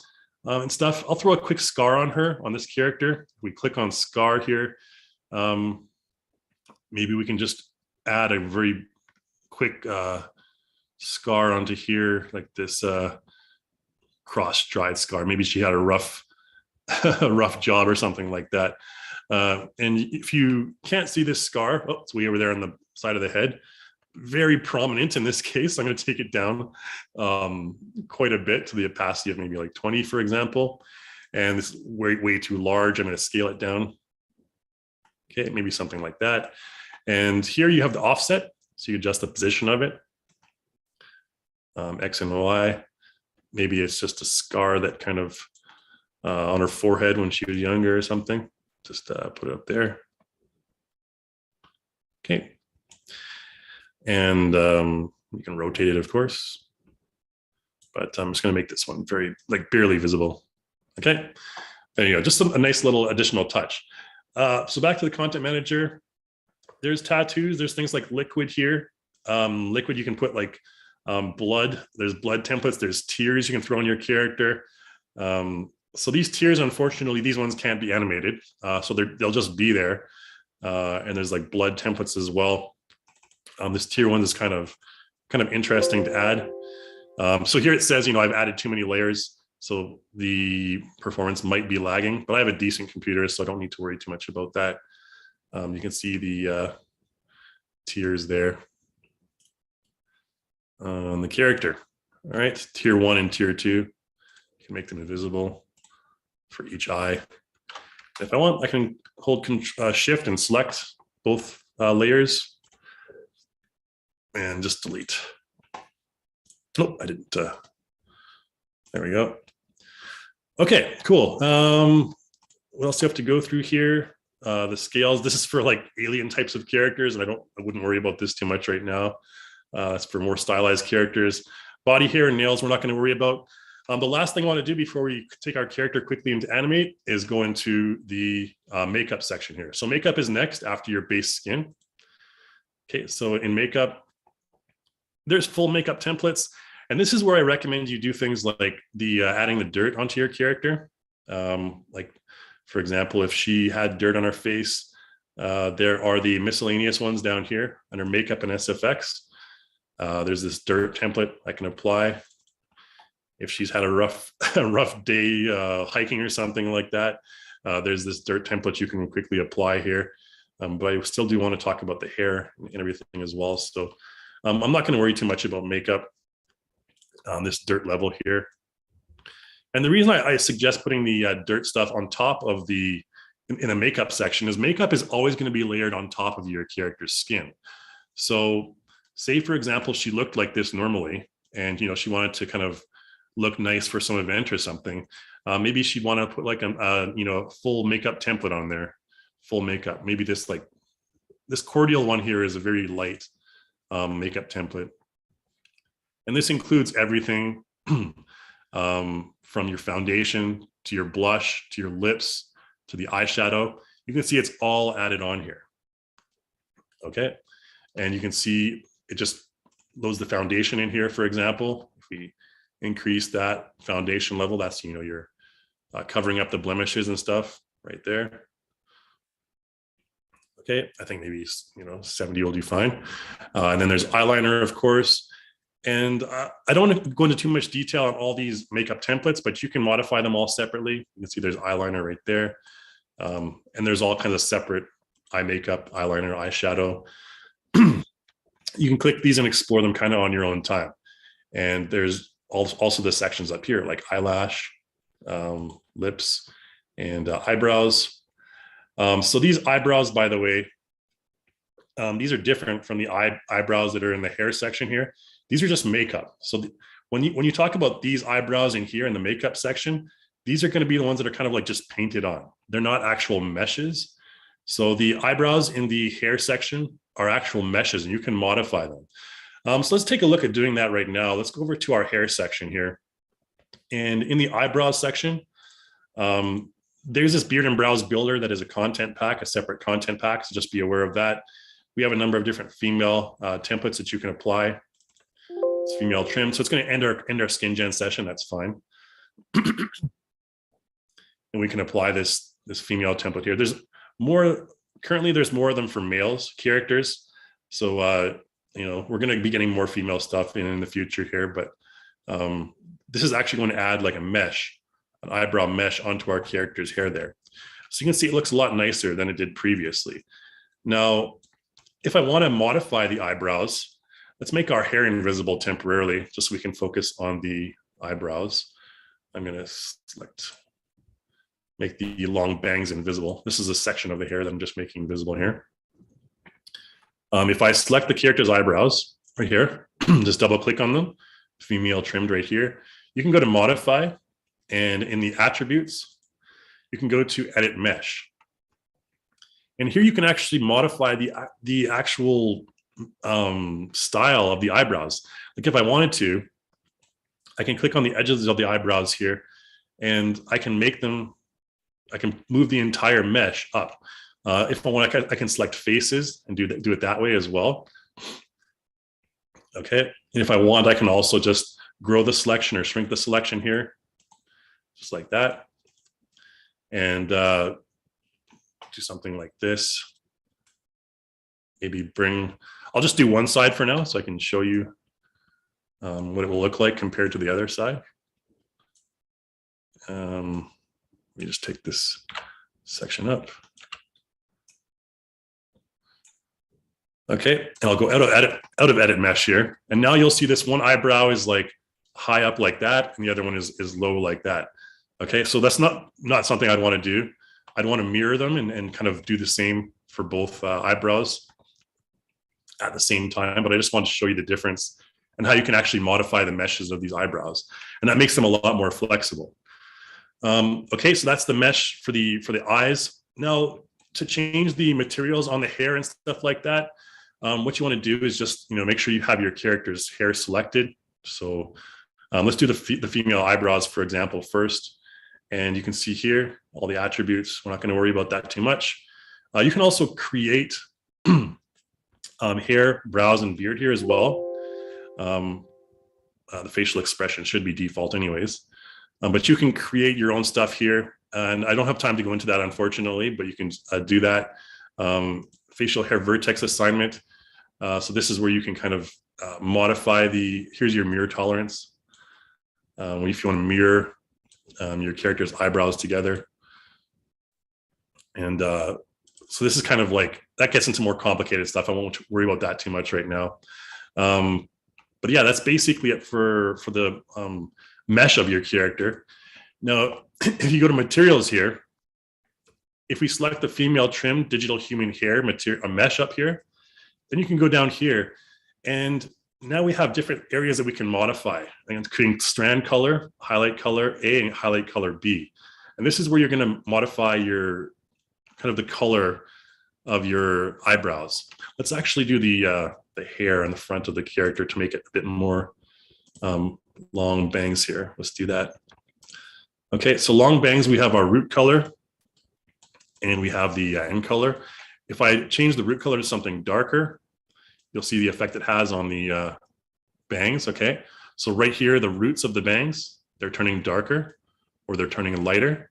and stuff. I'll throw a quick scar on her, on this character. If we click on scar here, maybe we can just add a very quick scar onto here, like this cross-dried scar. Maybe she had a rough, a rough job or something like that. And if you can't see this scar, oh, it's way over there on the side of the head, very prominent in this case. I'm going to take it down quite a bit to the opacity of maybe like 20, for example. And this is way too large. I'm going to scale it down. Okay, maybe something like that. And here you have the offset. So you adjust the position of it. X and Y. Maybe it's just a scar that kind of on her forehead when she was younger or something. Just put it up there. Okay. And you can rotate it, of course. But I'm just going to make this one very, like, barely visible. Okay. There you go. Just a nice little additional touch. So back to the content manager. There's tattoos. There's things like liquid here. Liquid, you can put like blood. There's blood templates. There's tears you can throw on your character. So these tears, unfortunately, these ones can't be animated. So they'll just be there. And there's like blood templates as well. This tier one is kind of interesting to add. So here it says, I've added too many layers. So the performance might be lagging, but I have a decent computer, so I don't need to worry too much about that. You can see the tiers there on the character. All right, tier 1 and tier 2. You can make them invisible for each eye. If I want, I can hold shift and select both layers and just delete. Nope, I didn't. There we go. Okay, cool. What else do you have to go through here? The scales. This is for like alien types of characters, and I wouldn't worry about this too much right now. That's for more stylized characters. Body hair and nails, we're not going to worry about. The last thing I want to do before we take our character quickly into animate is go into the makeup section here. So makeup is next after your base skin. Okay, so in makeup, there's full makeup templates. And this is where I recommend you do things like the adding the dirt onto your character. Like, for example, if she had dirt on her face, there are the miscellaneous ones down here under makeup and SFX. There's this dirt template I can apply. If she's had a rough day hiking or something like that, there's this dirt template you can quickly apply here. But I still do want to talk about the hair and everything as well. So I'm not going to worry too much about makeup on this dirt level here. And the reason I suggest putting the dirt stuff on top of in the makeup section is makeup is always going to be layered on top of your character's skin. So say, for example, she looked like this normally, and she wanted to kind of look nice for some event or something. Maybe she'd want to put like a full makeup template on there, full makeup. Maybe this cordial one here is a very light makeup template. And this includes everything from your foundation to your blush, to your lips, to the eyeshadow. You can see it's all added on here. Okay. And you can see it just loads the foundation in here, for example. If we increase that foundation level, that's, you're covering up the blemishes and stuff right there. Okay, I think maybe 70 will do fine. And then there's eyeliner, of course. And I don't want to go into too much detail on all these makeup templates, but you can modify them all separately. You can see there's eyeliner right there. And there's all kinds of separate eye makeup, eyeliner, eyeshadow. You can click these and explore them kind of on your own time. And there's also the sections up here, like eyelash, lips, and eyebrows. So these eyebrows, by the way, these are different from the eyebrows that are in the hair section here. These are just makeup. So when you talk about these eyebrows in here in the makeup section, these are going to be the ones that are kind of like just painted on. They're not actual meshes. So the eyebrows in the hair section are actual meshes, and you can modify them. So let's take a look at doing that right now. Let's go over to our hair section here. And in the eyebrows section, there's this beard and brows builder that is a content pack, a separate content pack. So just be aware of that. We have a number of different female templates that you can apply. It's female trim. So it's going to end our SkinGen session. That's fine. And we can apply this female template here. Currently there's more of them for males characters. So, we're going to be getting more female stuff in the future here, but this is actually going to add like an eyebrow mesh onto our character's hair there. So you can see it looks a lot nicer than it did previously. Now, if I want to modify the eyebrows, let's make our hair invisible temporarily, just so we can focus on the eyebrows. I'm going to make the long bangs invisible. This is a section of the hair that I'm just making visible here. If I select the character's eyebrows right here, just double click on them, female trimmed right here, you can go to modify, and in the attributes, you can go to edit mesh. And here you can actually modify the actual style of the eyebrows. Like if I wanted to, I can click on the edges of the eyebrows here, and I can move the entire mesh up. If I want, I can select faces and do it that way as well. Okay, and if I want, I can also just grow the selection or shrink the selection here, just like that. And do something like this. Maybe I'll just do one side for now so I can show you what it will look like compared to the other side. Let me just take this section up. Okay, and I'll go out of edit mesh here. And now you'll see this one eyebrow is like high up like that, and the other one is low like that. Okay, so that's not something I'd want to do. I'd want to mirror them and kind of do the same for both eyebrows at the same time. But I just want to show you the difference and how you can actually modify the meshes of these eyebrows. And that makes them a lot more flexible. Okay, so that's the mesh for the eyes. Now, to change the materials on the hair and stuff like that, what you want to do is just make sure you have your character's hair selected. So let's do the female eyebrows, for example, first. And you can see here all the attributes. We're not going to worry about that too much. You can also create hair, brows, and beard here as well. The facial expression should be default anyways. But you can create your own stuff here. And I don't have time to go into that, unfortunately, but you can do that. Facial hair vertex assignment. So this is where you can kind of modify here's your mirror tolerance. If you want to mirror your character's eyebrows together. And so this is kind of like, that gets into more complicated stuff. I won't worry about that too much right now. But yeah, that's basically it for the mesh of your character. Now, if you go to materials here, if we select the female trim digital human hair material, a mesh up here, then you can go down here, and now we have different areas that we can modify, including strand color, highlight color A, and highlight color B. And this is where you're going to modify your kind of the color of your eyebrows. Let's actually do the hair on the front of the character to make it a bit more long bangs here. Let's do that. Okay, so long bangs, we have our root color and we have the end color. If I change the root color to something darker, you'll see the effect it has on the bangs, okay? So right here, the roots of the bangs, they're turning darker or they're turning lighter,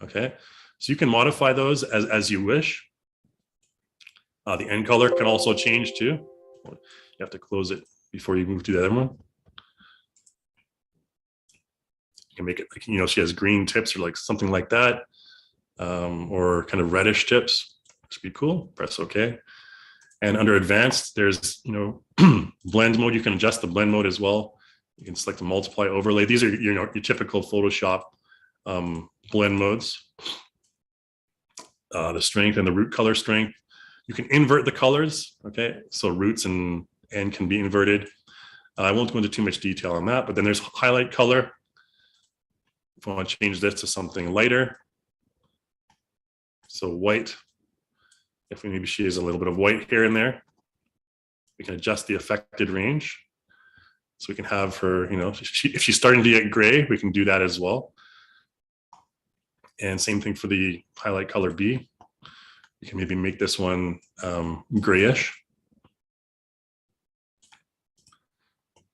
okay? So you can modify those as you wish. The end color can also change too. You have to close it before you move to the other one. You can make it like, she has green tips or like something like that, or kind of reddish tips, which would be cool. Press OK. And under advanced, there's, blend mode. You can adjust the blend mode as well. You can select the multiply overlay. These are, your typical Photoshop blend modes. The strength and the root color strength. You can invert the colors. Okay, so roots and can be inverted. I won't go into too much detail on that, but then there's highlight color. If I want to change this to something lighter, so white, if maybe she has a little bit of white here and there. We can adjust the affected range. So we can have her, you know, if she's starting to get gray, we can do that as well. And same thing for the highlight color B. You can maybe make this one grayish.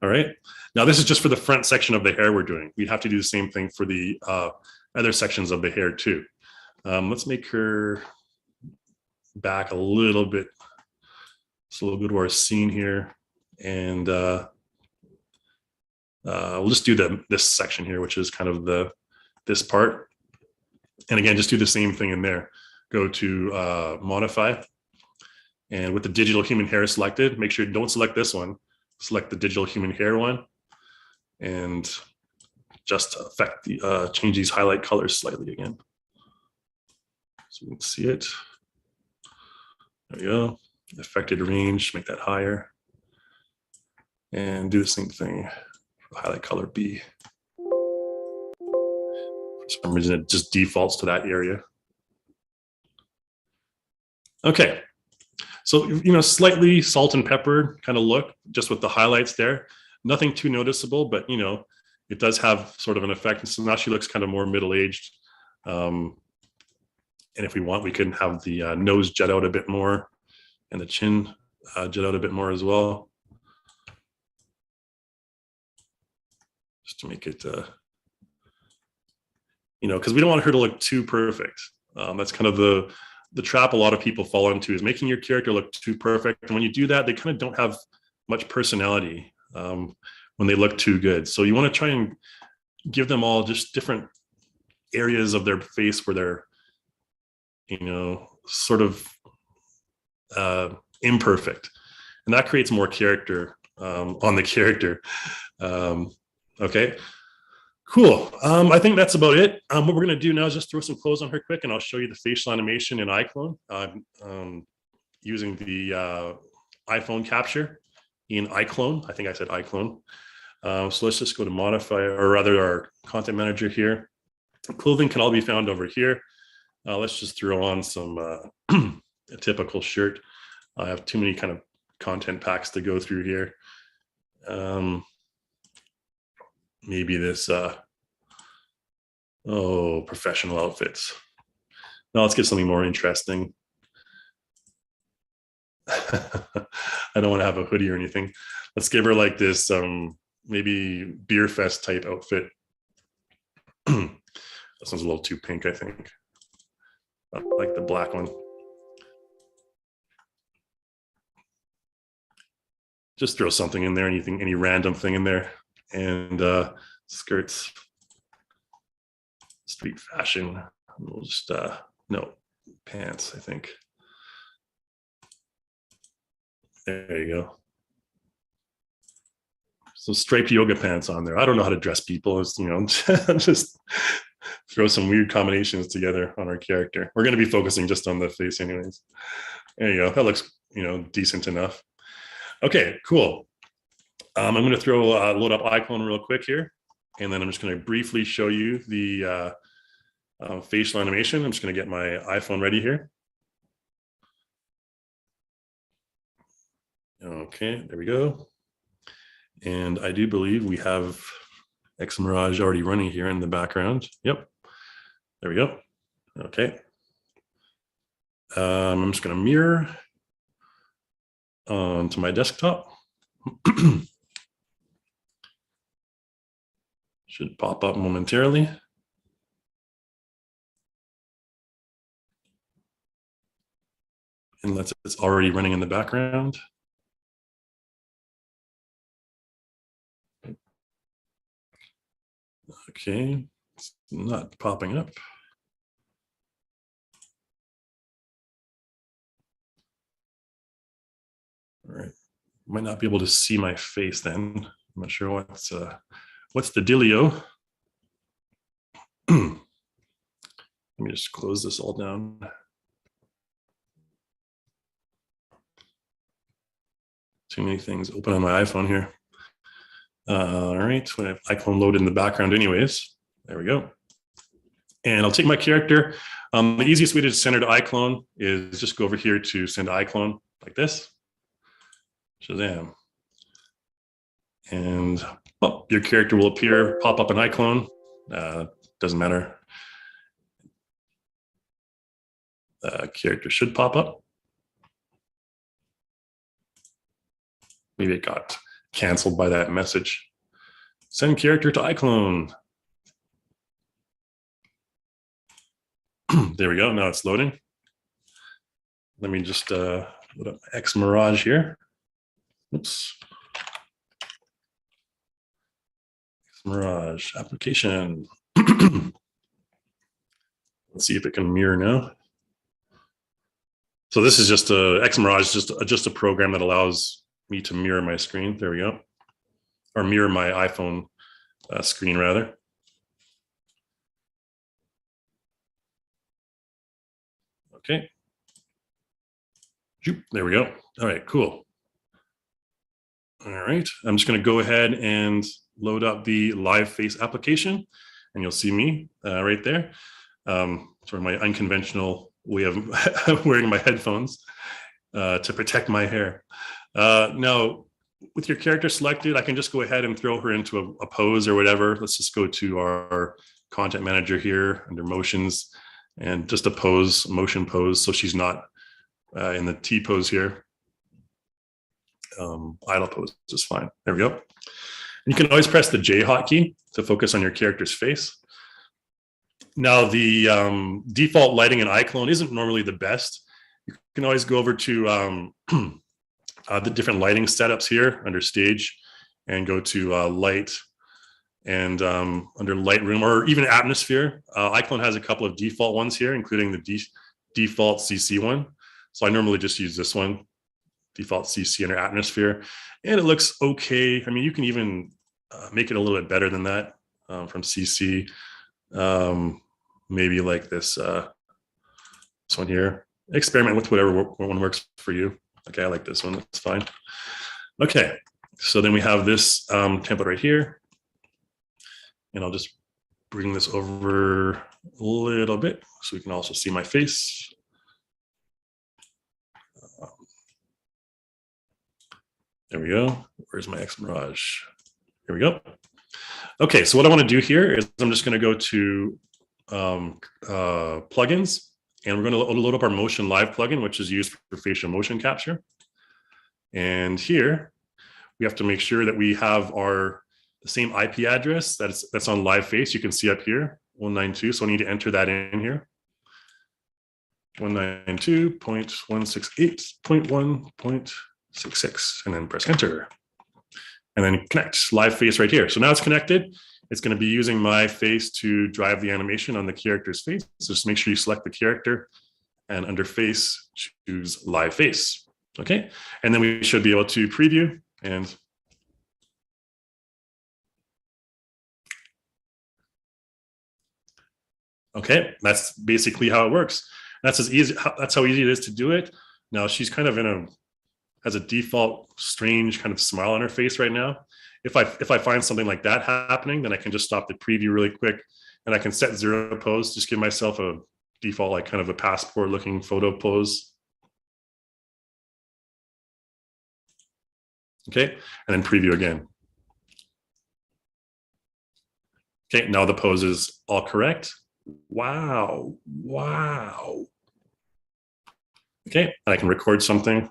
All right. Now this is just for the front section of the hair we're doing. We'd have to do the same thing for the other sections of the hair too. Let's make her back a little bit. It's a little bit to our scene here. And we'll just do this section here, which is kind of this part. And again, just do the same thing in there. Go to modify. And with the digital human hair selected, make sure you don't select this one. Select the digital human hair one. And just affect the, change these highlight colors slightly again. So you can see it. There we go. Affected range, make that higher. And do the same thing for highlight color B. For some reason, it just defaults to that area. Okay. So, you know, slightly salt and pepper kind of look, just with the highlights there. Nothing too noticeable, but, you know, it does have sort of an effect. And so now she looks kind of more middle-aged. And if we want, we can have the nose jut out a bit more and the chin jut out a bit more as well. Just to make it, you know, because we don't want her to look too perfect. That's kind of the trap a lot of people fall into, is making your character look too perfect. And when you do that, they kind of don't have much personality when they look too good. So you want to try and give them all just different areas of their face where they're, you know, sort of imperfect. And that creates more character on the character. Okay. Cool. I think that's about it. What we're going to do now is just throw some clothes on her quick, and I'll show you the facial animation in iClone using the iPhone capture in iClone. I think I said iClone. So let's just go to modify, or rather our content manager here. Clothing can all be found over here. Let's just throw on some a typical shirt. I have too many kind of content packs to go through here. Maybe this, professional outfits. Now let's get something more interesting. I don't want to have a hoodie or anything. Let's give her like this, maybe beer fest type outfit. This one's a little too pink, I think. I like the black one. Just throw something in there, anything, any random thing in there. And skirts, street fashion. We'll just no, pants, I think. There you go. Some striped yoga pants on there. I don't know how to dress people. It's, you know, just throw some weird combinations together on our character. We're going to be focusing just on the face anyways. There you go. That looks, you know, decent enough. Okay, cool. I'm going to load up iClone real quick here, and then I'm just going to briefly show you the facial animation. I'm just going to get my iPhone ready here. Okay, there we go. And I do believe we have Xmirage already running here in the background. Yep, there we go. Okay. I'm just going to mirror onto my desktop. Should pop up momentarily. Unless it's already running in the background. Okay, it's not popping up. All right, might not be able to see my face then. I'm not sure what's the dealio. Let me just close this all down. Too many things open on my iPhone here. All right, so I have iClone loaded in the background anyways. There we go. And I'll take my character. The easiest way to send her to iClone is just go over here to send iClone like this. Shazam. And your character will appear, pop up an iClone. Doesn't matter. Character should pop up. Maybe it got canceled by that message. Send character to iClone. There we go. Now it's loading. Let me just load up X Mirage here. Oops. X Mirage application. Let's see if it can mirror now. So this is just X Mirage, just a program that allows me to mirror my screen. There we go, or mirror my iPhone screen rather. Okay. There we go. All right, cool. All right, I'm just going to go ahead and load up the live face application, and you'll see me right there. Sort of my unconventional way of wearing my headphones to protect my hair. Now, with your character selected, I can just go ahead and throw her into a pose or whatever. Let's just go to our content manager here under motions and just a pose, motion pose, so she's not in the T pose here. Idle pose is fine. There we go. You can always press the J hotkey to focus on your character's face. Now, the default lighting in iClone isn't normally the best. You can always go over to the different lighting setups here under stage and go to light and under Lightroom or even atmosphere. iClone has a couple of default ones here, including the default CC one. So I normally just use this one, default CC under atmosphere, and it looks okay. I mean, you can even make it a little bit better than that from CC. Maybe like this one here. Experiment with whatever one works for you. Okay, I like this one. That's fine. Okay, so then we have this template right here, and I'll just bring this over a little bit so we can also see my face. There we go. Where's my X Mirage? Here we go. Okay, so what I want to do here is I'm just going to go to plugins, and we're going to load up our Motion Live plugin, which is used for facial motion capture. And here we have to make sure that we have the same IP address that's on live face. You can see up here 192. So I need to enter that in here. 192.168.1.66, and then press enter. And then connect live face right here. So now it's connected. It's going to be using my face to drive the animation on the character's face. So just make sure you select the character and under face, choose live face. Okay. And then we should be able to preview and okay. That's basically how it works. That's how easy it is to do it. Now she's kind of has a default strange kind of smile on her face right now. If I find something like that happening, then I can just stop the preview really quick, and I can set 0 pose, just give myself a default, like kind of a passport looking photo pose. Okay, and then preview again. Okay, now the pose is all correct. Wow, wow. Okay, and I can record something.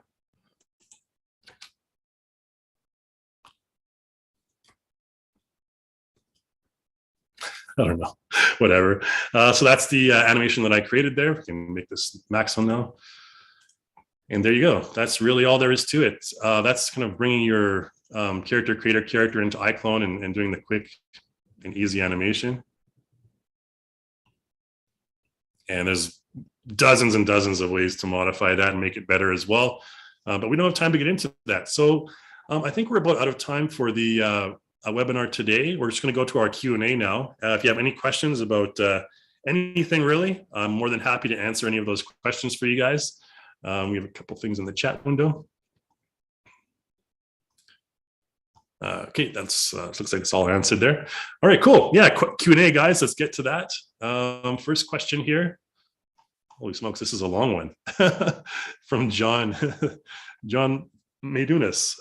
I don't know, whatever. So that's the animation that I created there. We can make this maximum now. And there you go. That's really all there is to it. That's kind of bringing your character creator character into iClone and doing the quick and easy animation. And there's dozens and dozens of ways to modify that and make it better as well. But we don't have time to get into that. So I think we're about out of time for the webinar today. We're just going to go to our Q&A now. If you have any questions about anything really, I'm more than happy to answer any of those questions for you guys. We have a couple things in the chat window. Okay, that's looks like it's all answered there. All right, cool. Yeah, Q&A, guys. Let's get to that. First question here. Holy smokes, this is a long one. From John. John Maydunas.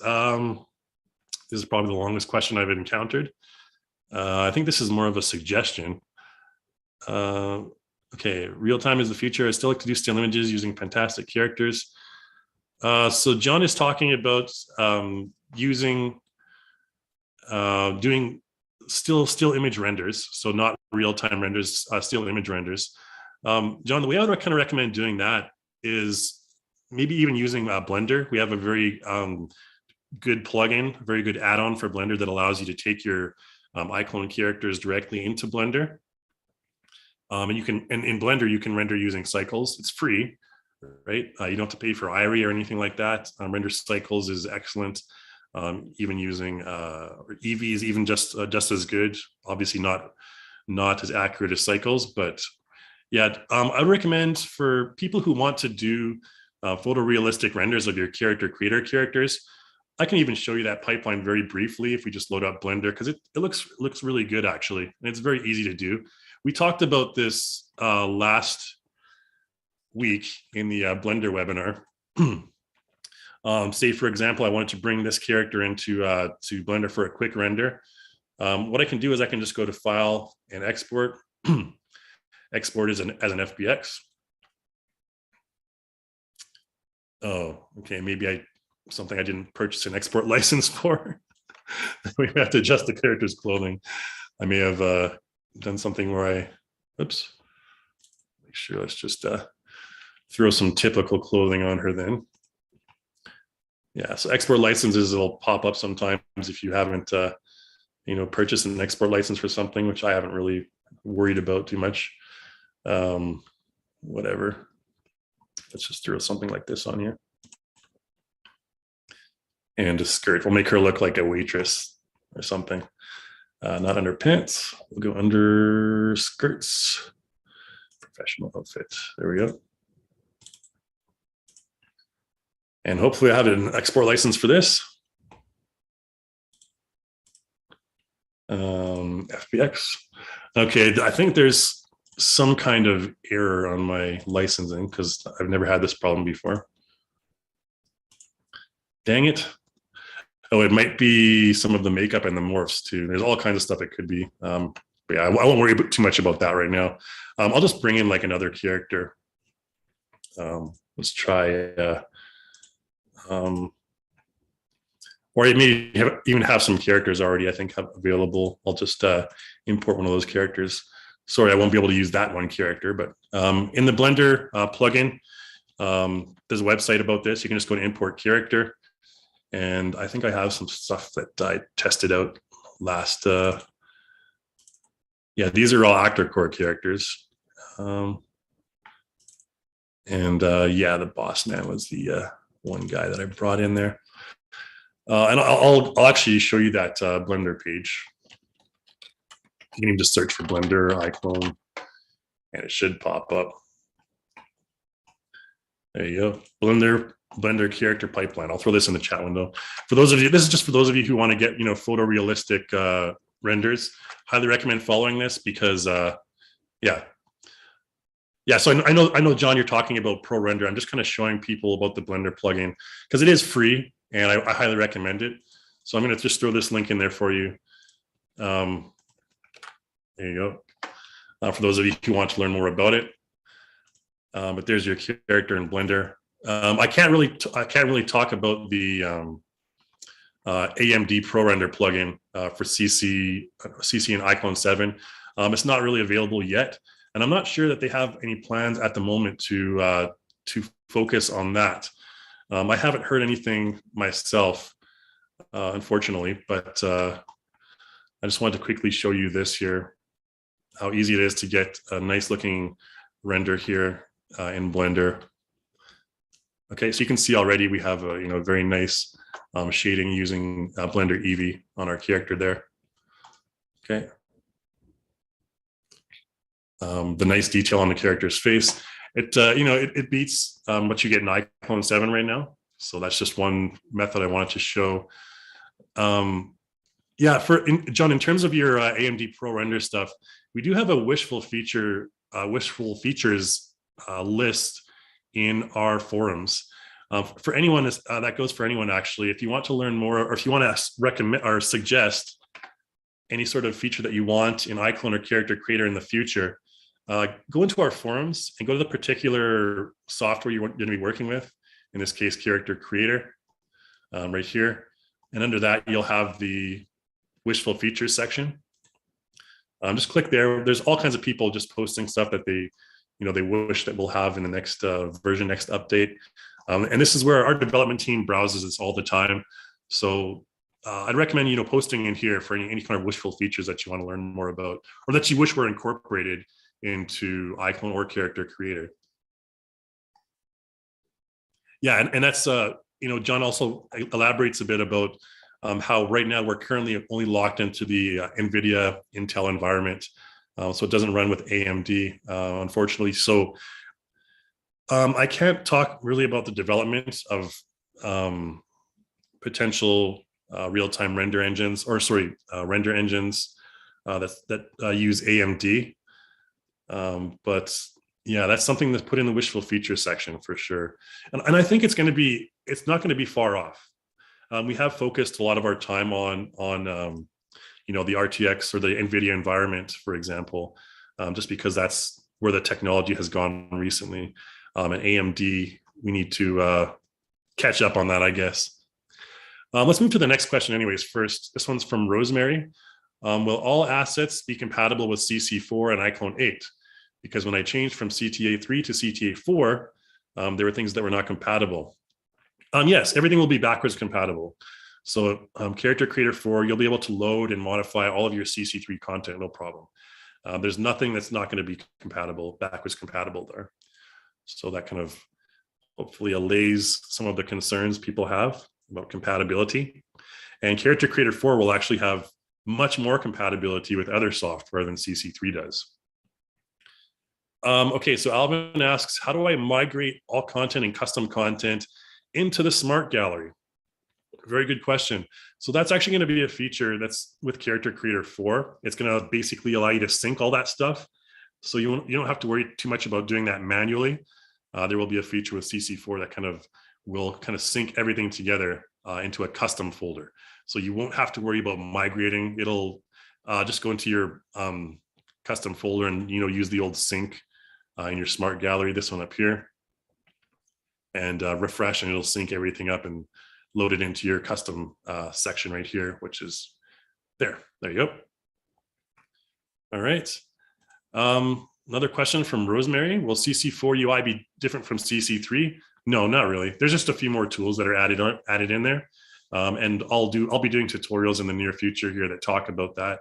This is probably the longest question I've encountered. I think this is more of a suggestion. Okay, real time is the future. I still like to do still images using fantastic characters. So John is talking about using doing still image renders, so not real time renders, still image renders. John, the way I would kind of recommend doing that is maybe even using Blender. We have a very good plugin, very good add-on for Blender that allows you to take your iClone characters directly into Blender. And you can, and in Blender, you can render using cycles. It's free, right? You don't have to pay for IRE or anything like that. Render cycles is excellent. Even using EV is even just as good. Obviously not as accurate as cycles, but yeah, I would recommend for people who want to do photorealistic renders of your character creator characters. I can even show you that pipeline very briefly if we just load up Blender, because it looks really good actually, and it's very easy to do. We talked about this last week in the Blender webinar. Say, for example, I wanted to bring this character into to Blender for a quick render. What I can do is I can just go to File and Export. Export as an FBX. Oh, okay. Maybe something I didn't purchase an export license for. We have to adjust the character's clothing. I may have done something where oops. Make sure, let's just throw some typical clothing on her then. Yeah, so export licenses will pop up sometimes if you haven't, purchased an export license for something, which I haven't really worried about too much. Whatever. Let's just throw something like this on here. And a skirt. We'll make her look like a waitress or something. Not under pants. We'll go under skirts. Professional outfit. There we go. And hopefully I have an export license for this. FBX. Okay, I think there's some kind of error on my licensing because I've never had this problem before. Dang it. Oh, it might be some of the makeup and the morphs too. There's all kinds of stuff it could be. But yeah, I won't worry too much about that right now. I'll just bring in like another character. Let's try, or it may even have some characters already, I think, available. I'll just import one of those characters. Sorry, I won't be able to use that one character, but in the Blender plugin, there's a website about this. You can just go to import character. And I think I have some stuff that I tested out last. Yeah, these are all ActorCore characters. Yeah, the boss man was the one guy that I brought in there. And I'll actually show you that Blender page. You can even just search for Blender iClone, and it should pop up. There you go, Blender character pipeline. I'll throw this in the chat window. For those of you, this is just for those of you who want to get photorealistic renders. Highly recommend following this because yeah. So I know, John, you're talking about Pro Render. I'm just kind of showing people about the Blender plugin because it is free and I highly recommend it. So I'm going to just throw this link in there for you. There you go. For those of you who want to learn more about it. But there's your character in Blender. I can't really talk about the AMD Pro Render plugin for CC and iClone 7. It's not really available yet, and I'm not sure that they have any plans at the moment to focus on that. I haven't heard anything myself, unfortunately, but I just wanted to quickly show you this here, how easy it is to get a nice looking render here in Blender. Okay, so you can see already we have a very nice shading using Blender Eevee on our character there. Okay, the nice detail on the character's face. It beats what you get in iClone 7 right now. So that's just one method I wanted to show. Yeah, John, in terms of your AMD Pro Render stuff, we do have a wishful features list in our forums. For anyone, that goes for anyone actually. If you want to learn more, or if you want to recommend or suggest any sort of feature that you want in iClone or Character Creator in the future, go into our forums and go to the particular software you're going to be working with. In this case, Character Creator, right here. And under that, you'll have the wishful features section. Just click there. There's all kinds of people just posting stuff that they wish that we'll have in the next version, next update. And this is where our development team browses this all the time. So I'd recommend, posting in here for any kind of wishful features that you want to learn more about, or that you wish were incorporated into iClone or Character Creator. Yeah, and that's, John also elaborates a bit about how right now we're currently only locked into the NVIDIA Intel environment. So it doesn't run with AMD, unfortunately. So I can't talk really about the development of potential real-time render engines, render engines that use AMD. But yeah, that's something that's put in the wishful features section for sure. And I think it's not going to be far off. We have focused a lot of our time on the RTX or the NVIDIA environment, for example, just because that's where the technology has gone recently. And AMD, we need to catch up on that, I guess. Let's move to the next question anyways. First, this one's from Rosemary. Will all assets be compatible with CC4 and iClone 8? Because when I changed from CTA3 to CTA4, there were things that were not compatible. Yes, everything will be backwards compatible. So Character Creator 4, you'll be able to load and modify all of your CC3 content, no problem. There's nothing that's not going to be backwards compatible there. So that kind of hopefully allays some of the concerns people have about compatibility. And Character Creator 4 will actually have much more compatibility with other software than CC3 does. Okay, so Alvin asks, how do I migrate all content and custom content into the Smart Gallery? Very good question. So that's actually going to be a feature that's with Character Creator 4. It's going to basically allow you to sync all that stuff. So you don't have to worry too much about doing that manually. There will be a feature with CC4 that will sync everything together into a custom folder. So you won't have to worry about migrating. It'll just go into your custom folder and use the old sync in your Smart Gallery, this one up here, and refresh, and it'll sync everything up and load it into your custom section right here, which is there. There you go. All right. Another question from Rosemary. Will CC4 UI be different from CC3? No, not really. There's just a few more tools that are added in there. And I'll be doing tutorials in the near future here that talk about that.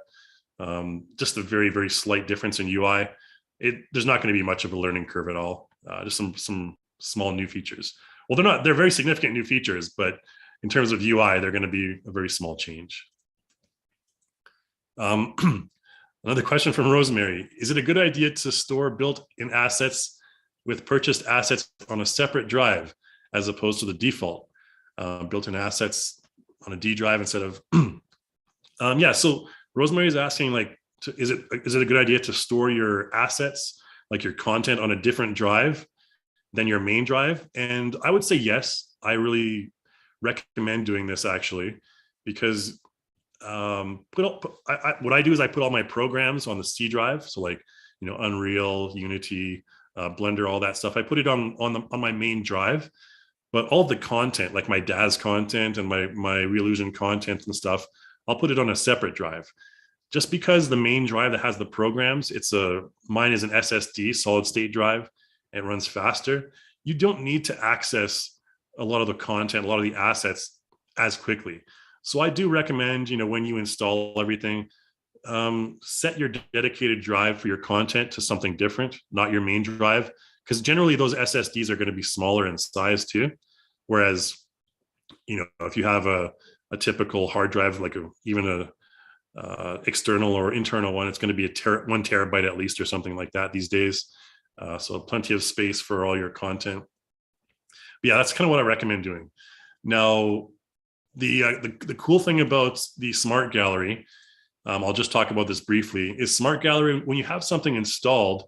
Just a very, very slight difference in UI. There's not going to be much of a learning curve at all. Just some small new features. Well, they're very significant new features, but in terms of UI, they're going to be a very small change. Another question from Rosemary. Is it a good idea to store built-in assets with purchased assets on a separate drive as opposed to the default built-in assets on a D drive instead of yeah, so Rosemary is asking, is it a good idea to store your assets, like your content, on a different drive than your main drive? And I would say yes. I really recommend doing this actually, because what I do is I put all my programs on the C drive. So Unreal, Unity, Blender, all that stuff. I put it on my main drive, but all the content, like my DAZ content and my Revolution content and stuff, I'll put it on a separate drive. Just because the main drive that has the programs, mine is an SSD, solid state drive. It runs faster. You don't need to access a lot of the content, a lot of the assets as quickly. So I do recommend, when you install everything, set your dedicated drive for your content to something different, not your main drive, because generally those SSDs are going to be smaller in size too. Whereas, if you have a typical hard drive, even a external or internal one, it's going to be 1 terabyte at least or something like that these days. So plenty of space for all your content. But yeah, that's kind of what I recommend doing. Now, the cool thing about the Smart Gallery, I'll just talk about this briefly, is Smart Gallery, when you have something installed,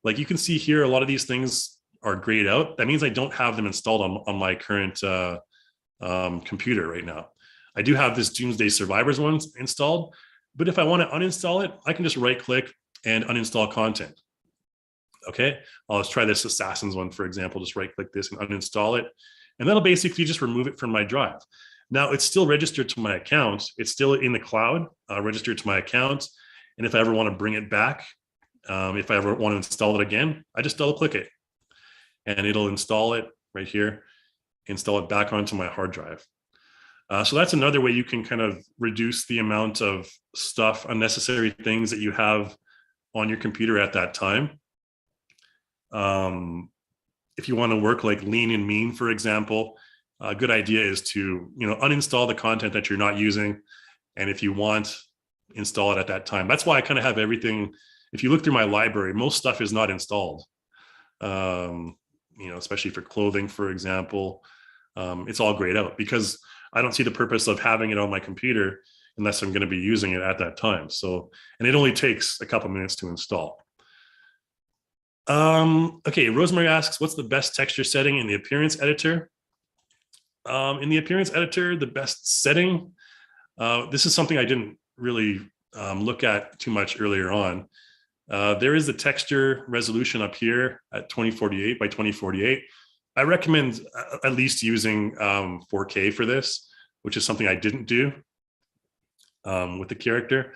like you can see here, a lot of these things are grayed out, that means I don't have them installed on my current computer right now. I do have this Doomsday Survivors one installed, but if I want to uninstall it, I can just right click and uninstall content. Okay, let's try this Assassins one, for example. Just right click this and uninstall it. And that'll basically just remove it from my drive. Now it's still registered to my account. It's still in the cloud, registered to my account. And if I ever want to bring it back, if I ever want to install it again, I just double click it and it'll install it right here, install it back onto my hard drive. So that's another way you can kind of reduce the amount of stuff, unnecessary things that you have on your computer at that time. If you want to work like lean and mean, for example, a good idea is to, uninstall the content that you're not using. And if you want, install it at that time. That's why I kind of have everything. If you look through my library, most stuff is not installed. Especially for clothing, for example, it's all grayed out because I don't see the purpose of having it on my computer unless I'm going to be using it at that time. So, and it only takes a couple minutes to install. Okay, Rosemary asks, what's the best texture setting in the appearance editor? In the appearance editor, the best setting, this is something I didn't really look at too much earlier on. There is the texture resolution up here at 2048 by 2048. I recommend at least using 4K for this, which is something I didn't do with the character.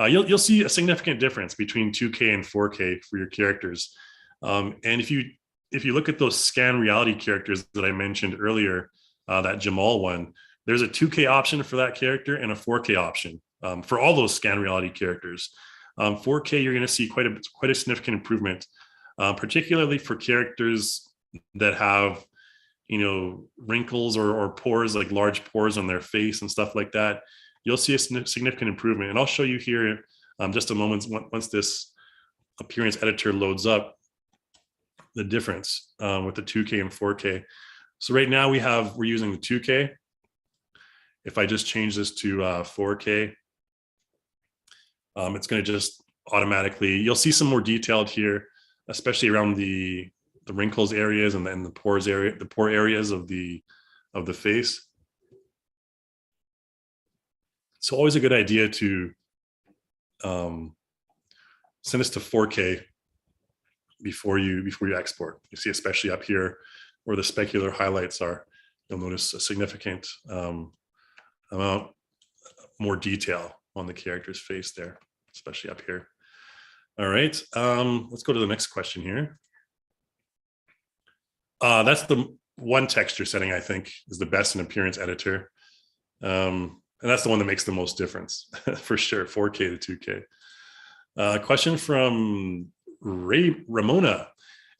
You'll see a significant difference between 2K and 4K for your characters. And if you look at those scan reality characters that I mentioned earlier, that Jamal one, there's a 2K option for that character and a 4K option for all those scan reality characters. 4K, you're going to see quite a significant improvement, particularly for characters that have, wrinkles or pores, like large pores on their face and stuff like that. You'll see a significant improvement. And I'll show you here just a moment once this appearance editor loads up the difference with the 2K and 4K. So right now we're using the 2K. If I just change this to 4K, it's going to just automatically, you'll see some more detailed here, especially around the wrinkles areas and then the pore areas of the face. So always a good idea to send this to 4K before you export. You see, especially up here where the specular highlights are, you'll notice a significant amount more detail on the character's face there, especially up here. All right, let's go to the next question here. That's the one texture setting I think is the best in appearance editor. And that's the one that makes the most difference for sure, 4K to 2K. Question from Ramona.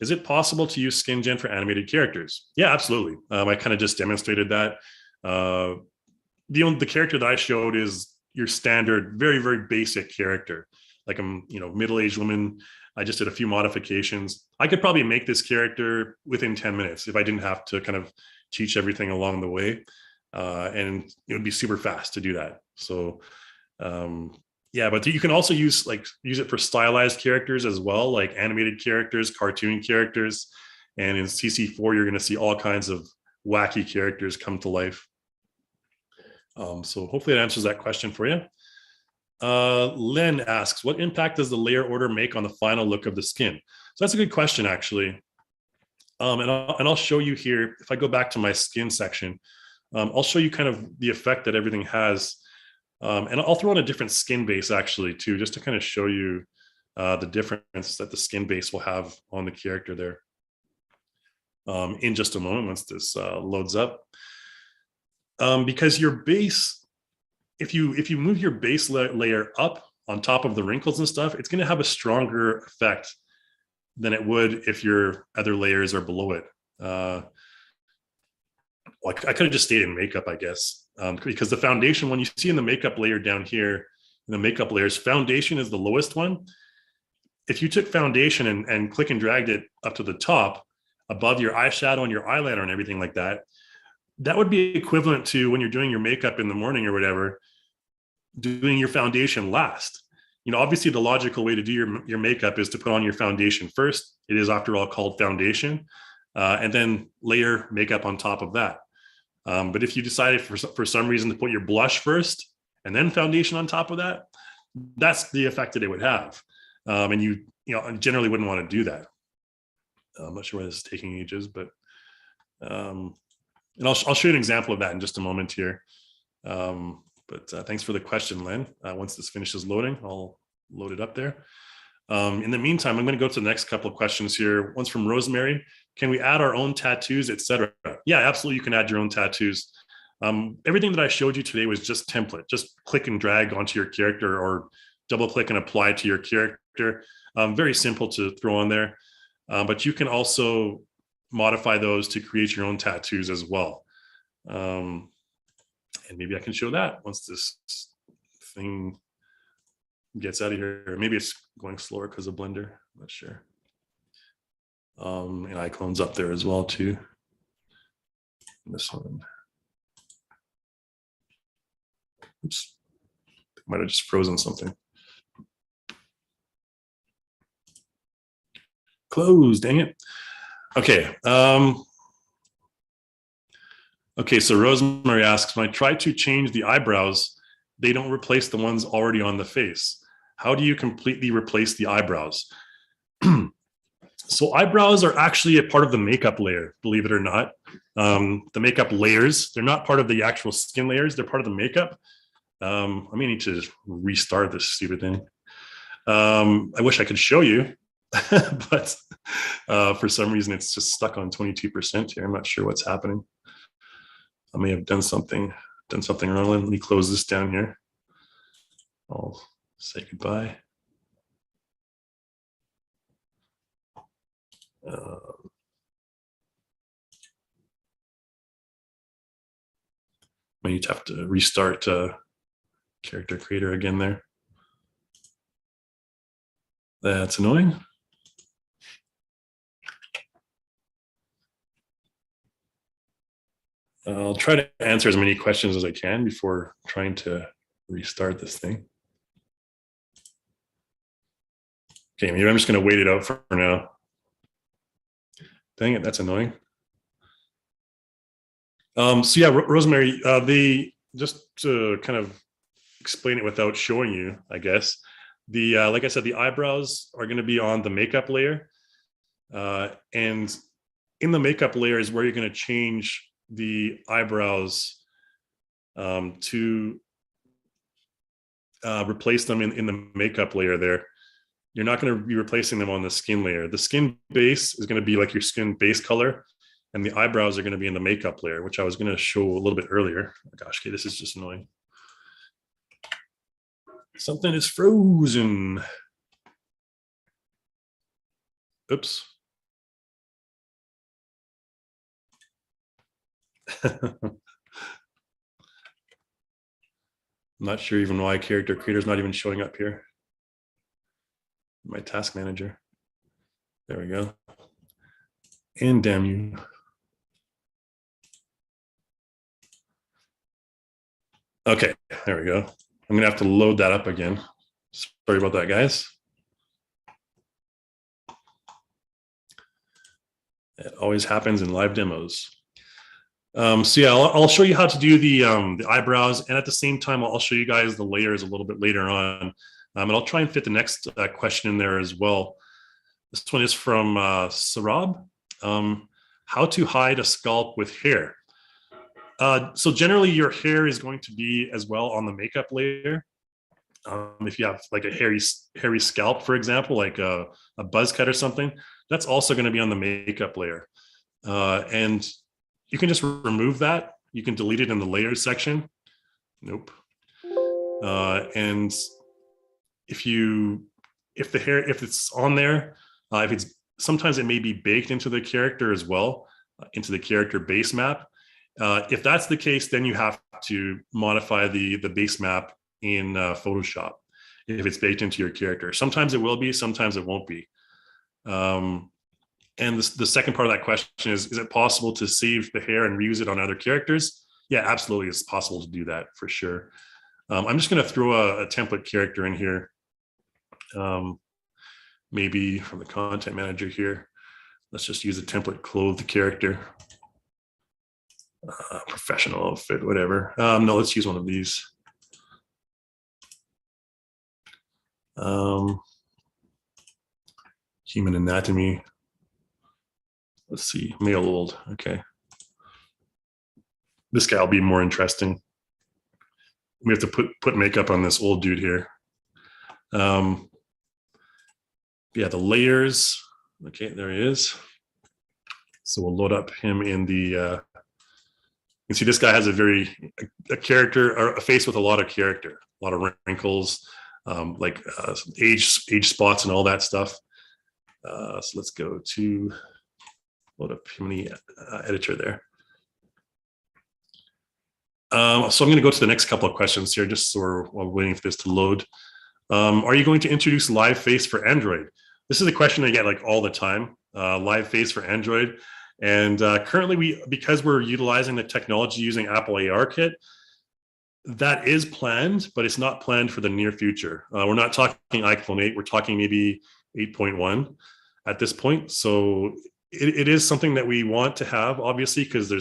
Is it possible to use SkinGen for animated characters? Yeah, absolutely. I kind of just demonstrated that. The character that I showed is your standard, very, very basic character. Like I'm, middle-aged woman. I just did a few modifications. I could probably make this character within 10 minutes if I didn't have to kind of teach everything along the way. And it would be super fast to do that. So yeah, but you can also use it for stylized characters as well, like animated characters, cartoon characters. And in CC4, you're going to see all kinds of wacky characters come to life. So hopefully that answers that question for you. Lynn asks, what impact does the layer order make on the final look of the skin? So that's a good question, actually. And I'll show you here, if I go back to my skin section, I'll show you kind of the effect that everything has. And I'll throw in a different skin base actually too, just to kind of show you the difference that the skin base will have on the character there. In just a moment, once this loads up. Because your base, if you move your base layer up on top of the wrinkles and stuff, it's going to have a stronger effect than it would if your other layers are below it. Like I could have just stayed in makeup, I guess, because the foundation, when you see in the makeup layer down here, in the makeup layers, foundation is the lowest one. If you took foundation and click and dragged it up to the top, above your eyeshadow and your eyeliner and everything like that, that would be equivalent to when you're doing your makeup in the morning or whatever, doing your foundation last. Obviously the logical way to do your makeup is to put on your foundation first. It is, after all, called foundation. and then layer makeup on top of that. But if you decided for some reason to put your blush first and then foundation on top of that, that's the effect that it would have. And you generally wouldn't want to do that. I'm not sure why this is taking ages, but and I'll show you an example of that in just a moment here. But thanks for the question, Len. Once this finishes loading, I'll load it up there. In the meantime, I'm going to go to the next couple of questions here. One's from Rosemary. Can we add our own tattoos, etc.? Yeah, absolutely. You can add your own tattoos. Everything that I showed you today was just template. Just click and drag onto your character or double click and apply to your character. Very simple to throw on there. But you can also modify those to create your own tattoos as well. And maybe I can show that once this thing gets out of here. Maybe it's going slower because of Blender. I'm not sure. And iClone's up there as well too. And this one. Oops. Might have just frozen something. Close, dang it. Okay. Okay, so Rosemary asks, when I try to change the eyebrows, they don't replace the ones already on the face. How do you completely replace the eyebrows? So eyebrows are actually a part of the makeup layer, believe it or not. The makeup layers, they're not part of the actual skin layers, they're part of the makeup. I may need to restart this stupid thing. I wish I could show you, but for some reason it's just stuck on 22% here. I'm not sure what's happening. I may have done something wrong. Let me close this down here. I'll say goodbye. I need to have to restart character creator again there. That's annoying. I'll try to answer as many questions as I can before trying to restart this thing. Okay, maybe I'm just going to wait it out for now. Dang it, that's annoying. So yeah, Rosemary, just to kind of explain it without showing you, I guess, like I said, the eyebrows are going to be on the makeup layer, and in the makeup layer is where you're going to change the eyebrows to replace them in the makeup layer there. You're not going to be replacing them on the skin layer. The skin base is going to be like your skin base color, and the eyebrows are going to be in the makeup layer, which I was going to show a little bit earlier. Oh gosh, okay, this is just annoying. Something is frozen. Oops. I'm not sure even why character creator is not even showing up here. My task manager. There we go. And damn you. Okay, there we go. I'm gonna have to load that up again. Sorry about that, guys. It always happens in live demos. So yeah, I'll show you how to do the eyebrows, and at the same time, I'll show you guys the layers a little bit later on. And I'll try and fit the next question in there as well. This one is from Sarab. How to hide a scalp with hair. So generally your hair is going to be as well on the makeup layer. If you have like a hairy scalp, for example, like a buzz cut or something, that's also going to be on the makeup layer. And you can just remove that. You can delete it in the layers section. Nope. And if it's on there, sometimes it may be baked into the character as well, into the character base map. If that's the case, then you have to modify the base map in Photoshop if it's baked into your character. Sometimes it will be, sometimes it won't be. And the second part of that question is it possible to save the hair and reuse it on other characters? Yeah, absolutely, it's possible to do that for sure. I'm just going to throw a template character in here, maybe from the content manager here. Let's just use a template clothed character. Professional outfit, whatever. No, let's use one of these. Human anatomy. Let's see, male old. Okay. This guy will be more interesting. We have to put makeup on this old dude here. Yeah, the layers. Okay, there he is. So we'll load up him in the, you can see this guy has a character, or a face with a lot of character, a lot of wrinkles, like age spots and all that stuff. So let's go to load up him in the editor there. So I'm going to go to the next couple of questions here, just so we're waiting for this to load. Are you going to introduce live face for Android? This is a question I get like all the time, live face for Android. And currently, because we're utilizing the technology using Apple ARKit, that is planned, but it's not planned for the near future. We're not talking iClone 8, we're talking maybe 8.1 at this point. So it is something that we want to have, obviously, because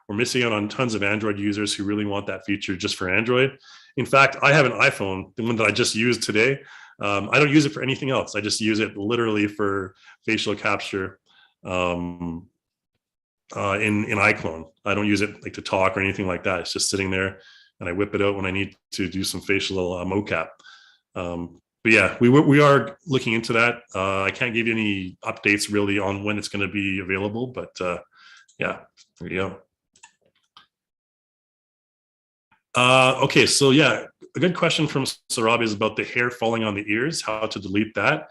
we're missing out on tons of Android users who really want that feature just for Android. In fact, I have an iPhone, the one that I just used today. I don't use it for anything else. I just use it literally for facial capture in iClone. I don't use it like to talk or anything like that. It's just sitting there, and I whip it out when I need to do some facial mocap. But yeah, we are looking into that. I can't give you any updates really on when it's going to be available, but yeah, there you go. Okay, so yeah, a good question from Sarabi is about the hair falling on the ears, how to delete that.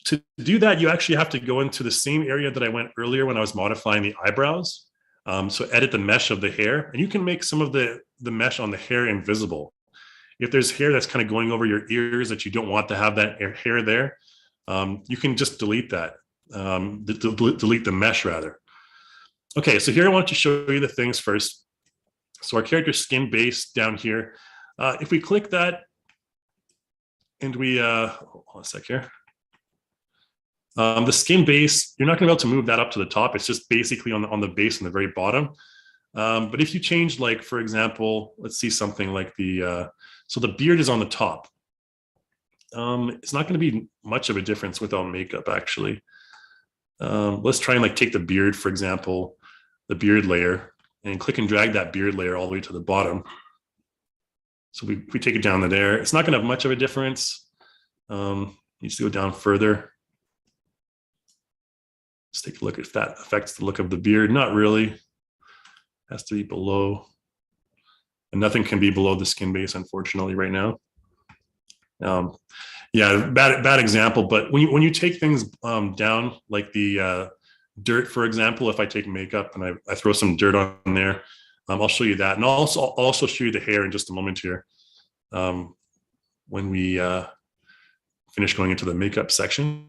To do that, you actually have to go into the same area that I went earlier when I was modifying the eyebrows. So edit the mesh of the hair, and you can make some of the mesh on the hair invisible. If there's hair that's kind of going over your ears that you don't want to have that hair there, you can just delete that, delete the mesh rather. Okay, so here I want to show you the things first. So our character skin base down here, if we click that and we, hold on a sec here. The skin base, you're not gonna be able to move that up to the top. It's just basically on the base on the very bottom. But if you change, like, for example, let's see something like so the beard is on the top. It's not gonna be much of a difference without makeup, actually. Let's try and like take the beard, for example, the beard layer, and click and drag that beard layer all the way to the bottom. So we take it down to there. It's not going to have much of a difference. Needs to go down further. Let's take a look if that affects the look of the beard. Not really. Has to be below. And nothing can be below the skin base, unfortunately, right now. Yeah, bad example. But when you take things down, like the dirt, for example, if I take makeup and I throw some dirt on there, I'll show you that. And I'll also show you the hair in just a moment here when we finish going into the makeup section.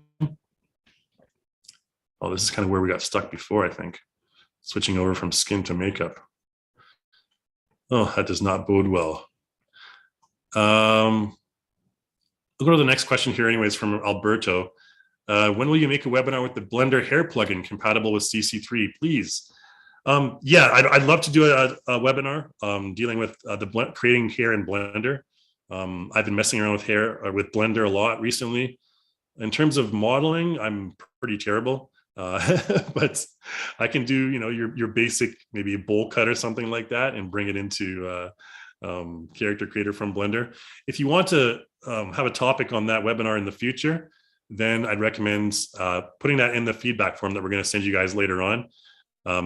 Oh, this is kind of where we got stuck before, I think. Switching over from skin to makeup. Oh, that does not bode well. We'll go to the next question here anyways from Alberto. When will you make a webinar with the Blender hair plugin compatible with CC3, please? Yeah, I'd love to do a webinar dealing with creating hair in Blender. I've been messing around with hair with Blender a lot recently. In terms of modeling, I'm pretty terrible, but I can do your basic maybe a bowl cut or something like that and bring it into Character Creator from Blender. If you want to have a topic on that webinar in the future, then I'd recommend putting that in the feedback form that we're going to send you guys later on.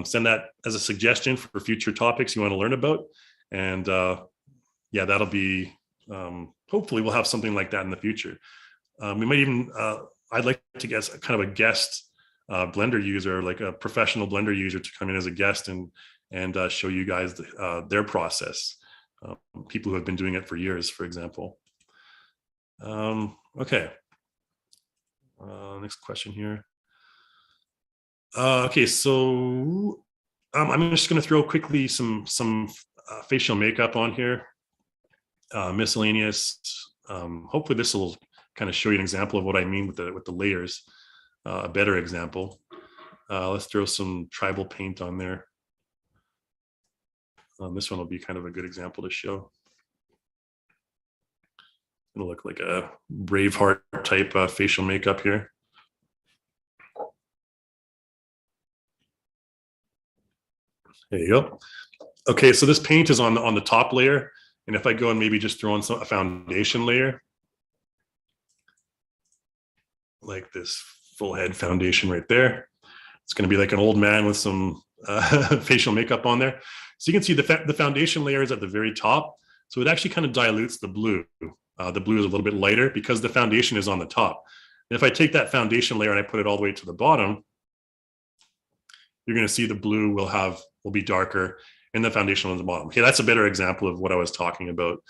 Send that as a suggestion for future topics you want to learn about. And yeah, that'll be, hopefully we'll have something like that in the future. We might even, I'd like to get kind of a guest Blender user, like a professional Blender user, to come in as a guest and show you guys their process. People who have been doing it for years, for example. Okay. Next question here. Okay, so I'm just going to throw quickly some facial makeup on here, miscellaneous. Hopefully, this will kind of show you an example of what I mean with the layers. a better example. Let's throw some tribal paint on there. This one will be kind of a good example to show. It'll look like a Braveheart type facial makeup here. There you go. Okay, so this paint is on the top layer, and if I go and maybe just throw in a foundation layer, like this full head foundation right there, it's going to be like an old man with some facial makeup on there. So you can see the foundation layer is at the very top, so it actually kind of dilutes the blue. The blue is a little bit lighter because the foundation is on the top. And if I take that foundation layer and I put it all the way to the bottom, you're going to see the blue will be darker and the foundation on the bottom. Okay, that's a better example of what I was talking about.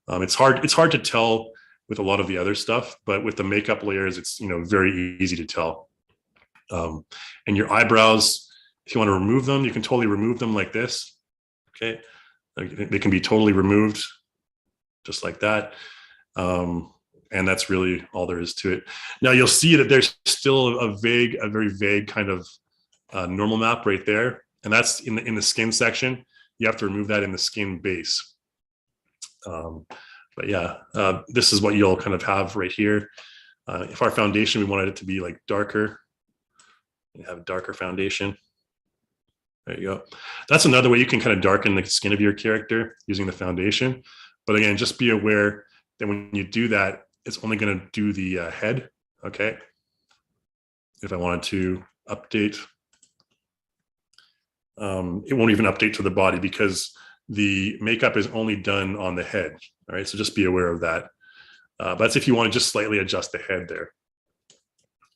It's hard to tell with a lot of the other stuff, but with the makeup layers, it's very easy to tell. And your eyebrows, if you want to remove them, you can totally remove them like this. Okay, they can be totally removed just like that. And that's really all there is to it. Now you'll see that there's still a very vague kind of normal map right there, and that's in the skin section. You have to remove that in the skin base. But yeah, this is what you'll kind of have right here. If our foundation, we wanted it to be like darker, you have a darker foundation. There you go. That's another way you can kind of darken the skin of your character using the foundation. But again, just be aware that when you do that, it's only going to do the head. Okay. If I wanted to update, it won't even update to the body because the makeup is only done on the head. All right, so just be aware of that. But that's if you want to just slightly adjust the head there.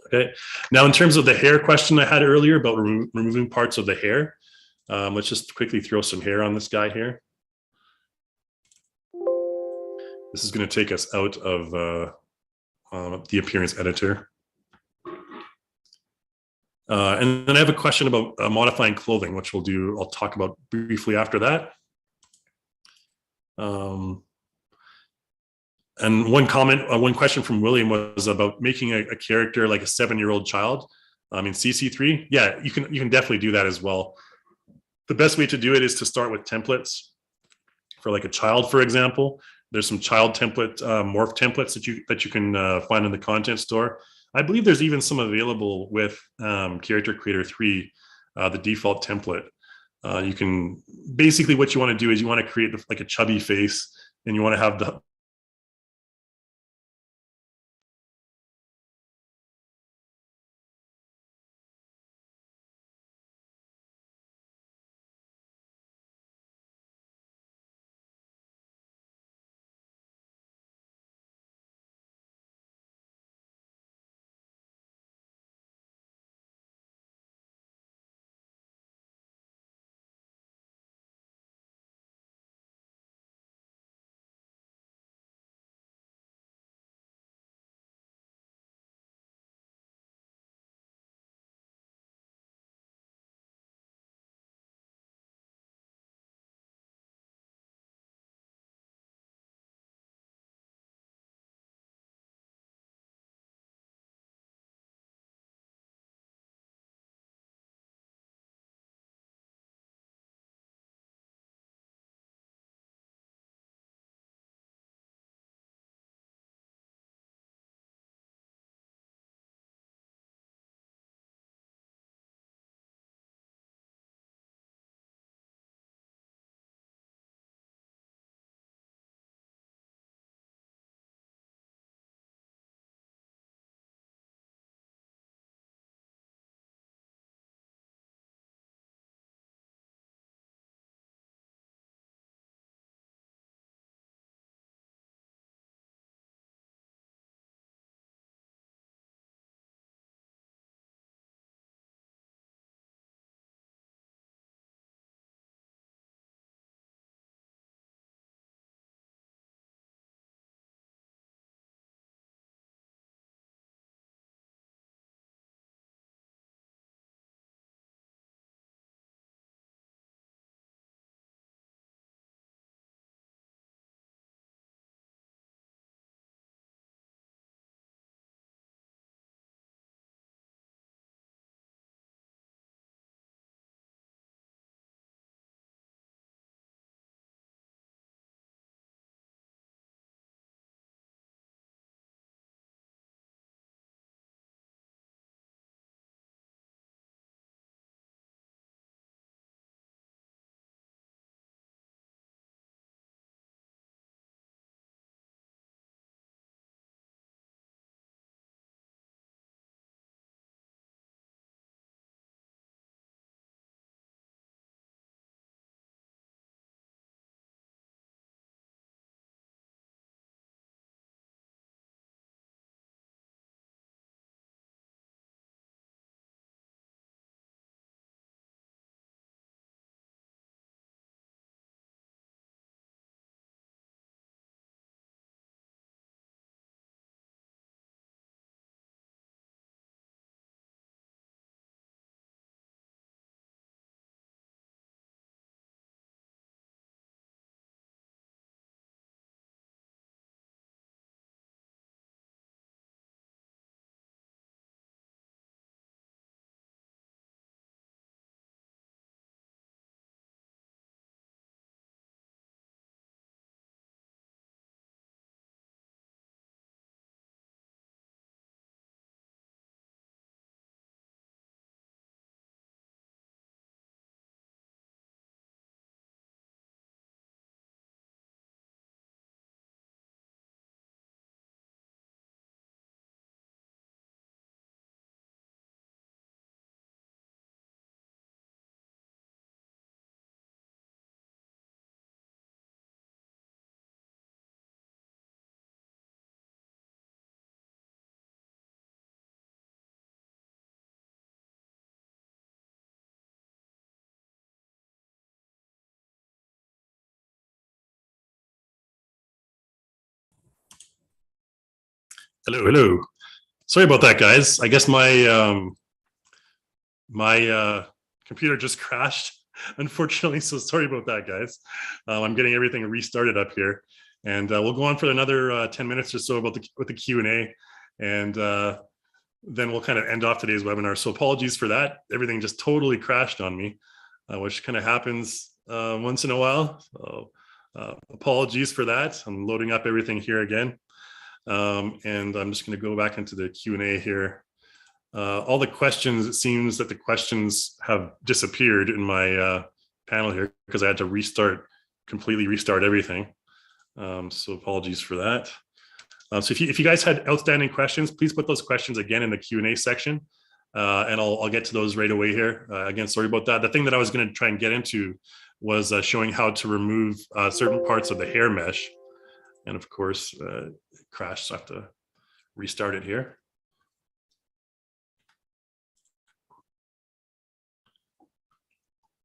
Okay, now in terms of the hair question I had earlier about removing parts of the hair, let's just quickly throw some hair on this guy here. This is going to take us out of the appearance editor. And then I have a question about modifying clothing, which I'll talk about briefly after that. And one question from William was about making a character like a 7-year-old child in CC3. Yeah, you can definitely do that as well. The best way to do it is to start with templates for like a child, for example. There's some child template morph templates that you can find in the content store. I believe there's even some available with Character Creator 3, the default template. You can basically, what you want to do is you want to create like a chubby face, and you want to have the Hello, hello. Sorry about that, guys. I guess my computer just crashed, unfortunately. So sorry about that, guys. I'm getting everything restarted up here, and we'll go on for another 10 minutes or so about the Q&A, and then we'll kind of end off today's webinar. So apologies for that. Everything just totally crashed on me, which kind of happens once in a while. So apologies for that. I'm loading up everything here again. And I'm just going to go back into the Q&A here. All the questions, it seems that the questions have disappeared in my panel here because I had to completely restart everything. So apologies for that. So if you guys had outstanding questions, please put those questions again in the Q&A section, and I'll get to those right away here. Again, sorry about that. The thing that I was going to try and get into was showing how to remove certain parts of the hair mesh. And of course, it crashed, so I have to restart it here.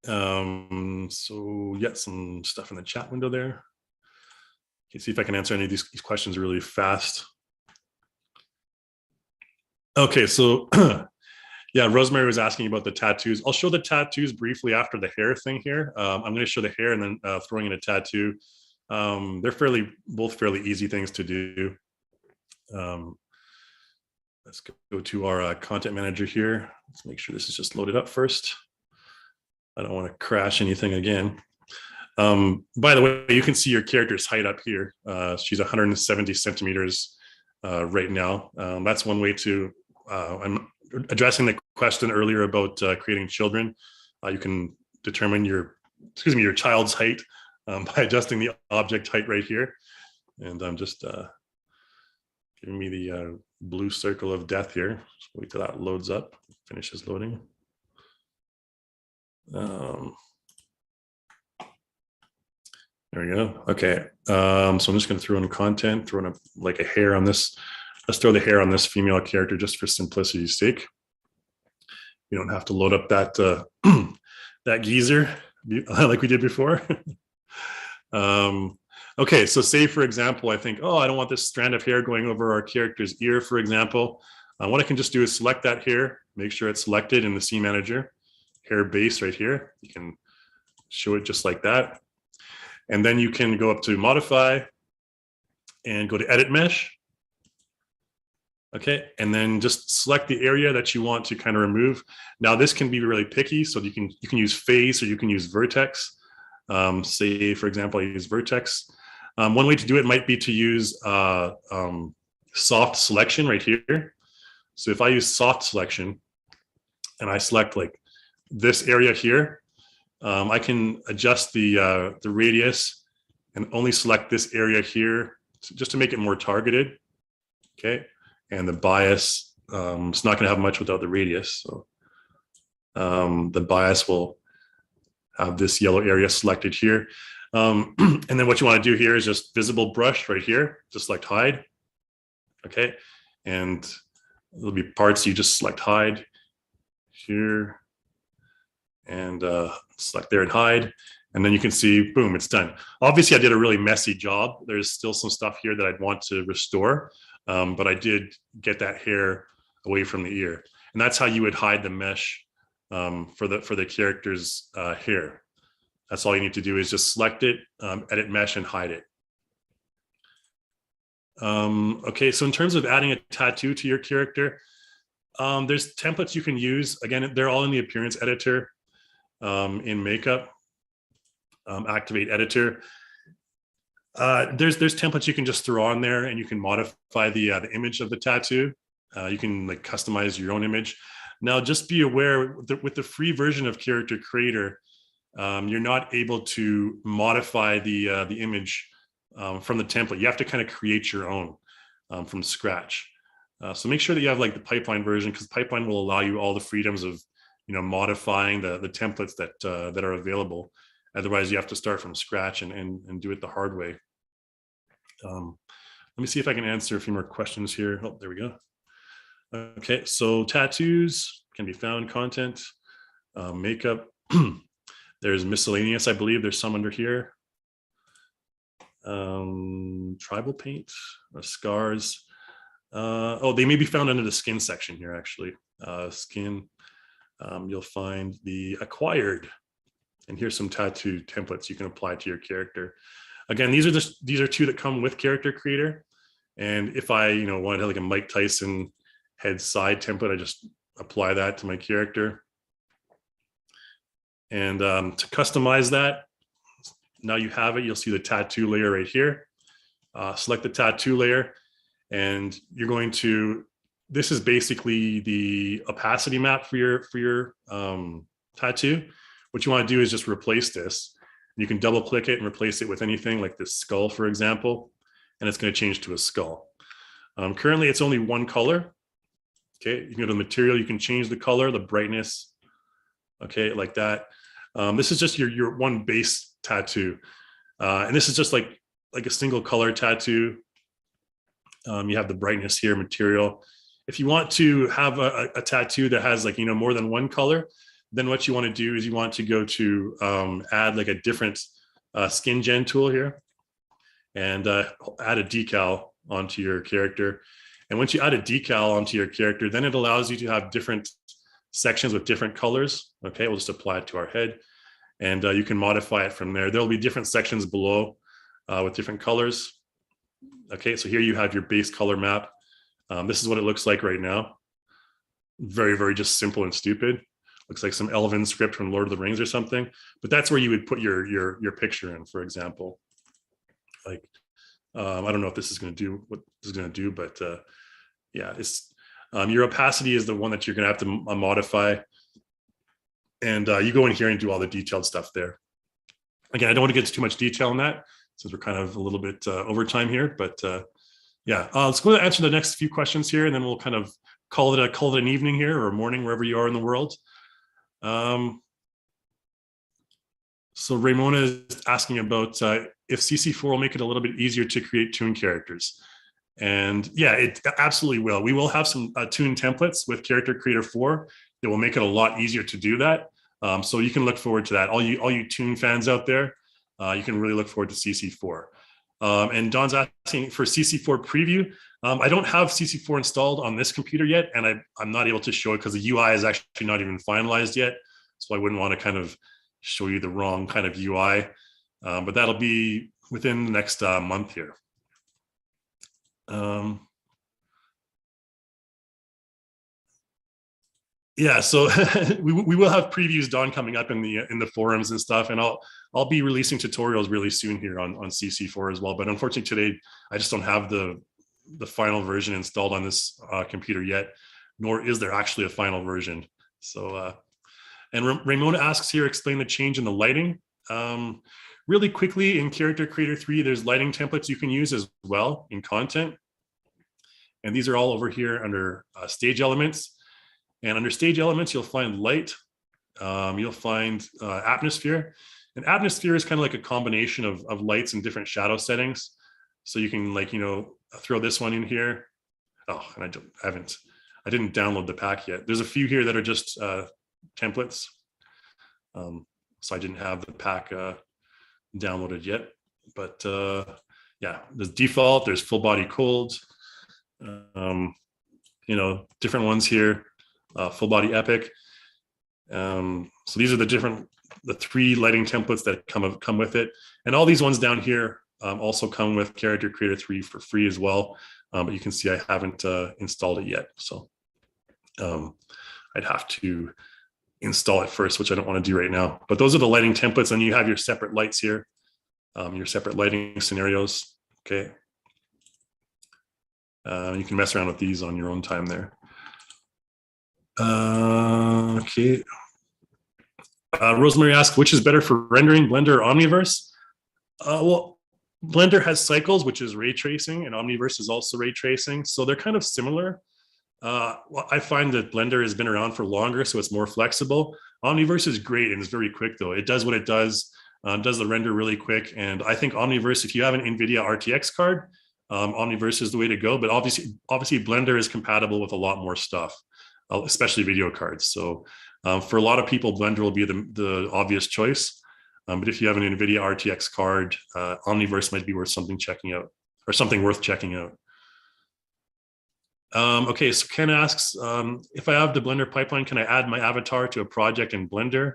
So yeah, some stuff in the chat window there. Okay, see if I can answer any of these questions really fast. Okay, so yeah, Rosemary was asking about the tattoos. I'll show the tattoos briefly after the hair thing here. I'm going to show the hair and then throwing in a tattoo. They're both fairly easy things to do. Let's go to our content manager here. Let's make sure this is just loaded up first. I don't want to crash anything again. By the way, you can see your character's height up here. She's 170 centimeters right now. That's one way to, I'm addressing the question earlier about creating children. You can determine your child's height by adjusting the object height right here. And I'm just giving me the blue circle of death here. Just wait till that loads up, finishes loading. There we go. Okay. So I'm just going to throw in content, throw in like a hair on this. Let's throw the hair on this female character just for simplicity's sake. You don't have to load up that that geezer like we did before. Okay, so say for example, I think, oh, I don't want this strand of hair going over our character's ear, for example. What I can just do is select that hair, make sure it's selected in the scene manager, hair base right here. You can show it just like that. And then you can go up to modify and go to edit mesh. Okay, and then just select the area that you want to kind of remove. Now this can be really picky, so you can use phase or you can use vertex. Say for example, I use vertex. One way to do it might be to use soft selection right here. So if I use soft selection and I select like this area here, I can adjust the radius and only select this area here just to make it more targeted. Okay, and the bias, it's not going to have much without the radius. So the bias will have this yellow area selected here. And then what you want to do here is just visible brush right here, just select hide. Okay, and there'll be parts you just select hide here and select there and hide. And then you can see, boom, it's done. Obviously, I did a really messy job. There's still some stuff here that I'd want to restore, but I did get that hair away from the ear. And that's how you would hide the mesh for the character's hair. That's all you need to do is just select it, edit mesh, and hide it. Okay, so in terms of adding a tattoo to your character, there's templates you can use. Again, they're all in the appearance editor in makeup, activate editor. There's templates you can just throw on there and you can modify the image of the tattoo. You can like customize your own image. Now, just be aware with the free version of Character Creator, you're not able to modify the image from the template. You have to kind of create your own from scratch. So make sure that you have like the pipeline version, because pipeline will allow you all the freedoms of modifying the templates that are available. Otherwise, you have to start from scratch and do it the hard way. Let me see if I can answer a few more questions here. Oh, there we go. Okay, so tattoos can be found, content, makeup. There's miscellaneous, I believe. There's some under here. Tribal paint, scars. Oh, they may be found under the skin section here, actually. Skin, you'll find the acquired. And here's some tattoo templates you can apply to your character. Again, these are two that come with Character Creator. And if I, wanted like a Mike Tyson head side template, I just apply that to my character. And to customize that, now you have it. You'll see the tattoo layer right here. Select the tattoo layer, and you're going to. This is basically the opacity map for your tattoo. What you want to do is just replace this. You can double click it and replace it with anything like this skull, for example, and it's going to change to a skull. Currently, it's only one color. Okay, you can go to material. You can change the color, the brightness. Okay, like that. This is just your one base tattoo, and this is just like a single color tattoo. You have the brightness here, material. If you want to have a tattoo that has like more than one color, then what you want to do is you want to go to add like a different SkinGen tool here, and add a decal onto your character. And once you add a decal onto your character, then it allows you to have different sections with different colors. Okay, we'll just apply it to our head, and you can modify it from there. There'll be different sections below with different colors. Okay, so here you have your base color map. This is what it looks like right now. Very, very just simple and stupid. Looks like some Elven script from Lord of the Rings or something. But that's where you would put your picture in, for example. Like, I don't know if this is going to do what this is going to do, but yeah, it's your opacity is the one that you're going to have to modify. And you go in here and do all the detailed stuff there. Again, I don't want to get into too much detail on that since we're kind of a little bit over time here, but yeah, let's go to answer the next few questions here, and then we'll kind of call it an evening here or a morning, wherever you are in the world. So Ramona is asking about if CC4 will make it a little bit easier to create toon characters. And yeah, it absolutely will. We will have some toon templates with Character Creator 4 that will make it a lot easier to do that. So you can look forward to that. All you toon fans out there, you can really look forward to CC4. And Don's asking for CC4 preview. I don't have CC4 installed on this computer yet, and I'm not able to show it because the UI is actually not even finalized yet. So I wouldn't want to kind of show you the wrong kind of UI, but that'll be within the next month here. Yeah, so we will have previews, Don, coming up in the forums and stuff, and I'll be releasing tutorials really soon here on CC4 as well. But unfortunately today I just don't have the final version installed on this computer yet, nor is there actually a final version. So and Ramona asks here, explain the change in the lighting. Really quickly, in Character Creator 3, there's lighting templates you can use as well in content. And these are all over here under stage elements. And under stage elements, you'll find light, you'll find atmosphere. And atmosphere is kind of like a combination of lights and different shadow settings. So you can throw this one in here. Oh, and I didn't download the pack yet. There's a few here that are just templates. So I didn't have the pack downloaded yet, but yeah, there's default, there's full body cold, different ones here, full body epic. So these are the three lighting templates that come with it. And all these ones down here also come with Character Creator 3 for free as well. But you can see I haven't installed it yet. So I'd have to install it first, which I don't want to do right now. But those are the lighting templates, and you have your separate lights here, your separate lighting scenarios. Okay. You can mess around with these on your own time there. Okay. Rosemary asked, which is better for rendering, Blender or Omniverse? Well, Blender has cycles, which is ray tracing, and Omniverse is also ray tracing. So they're kind of similar. Well, I find that Blender has been around for longer, so it's more flexible. Omniverse is great and it's very quick though. It does what it does the render really quick. And I think Omniverse, if you have an NVIDIA RTX card, Omniverse is the way to go. But obviously Blender is compatible with a lot more stuff, especially video cards. So for a lot of people, Blender will be the obvious choice. But if you have an NVIDIA RTX card, Omniverse might be worth checking out. Okay, so Ken asks, if I have the Blender pipeline, can I add my avatar to a project in Blender?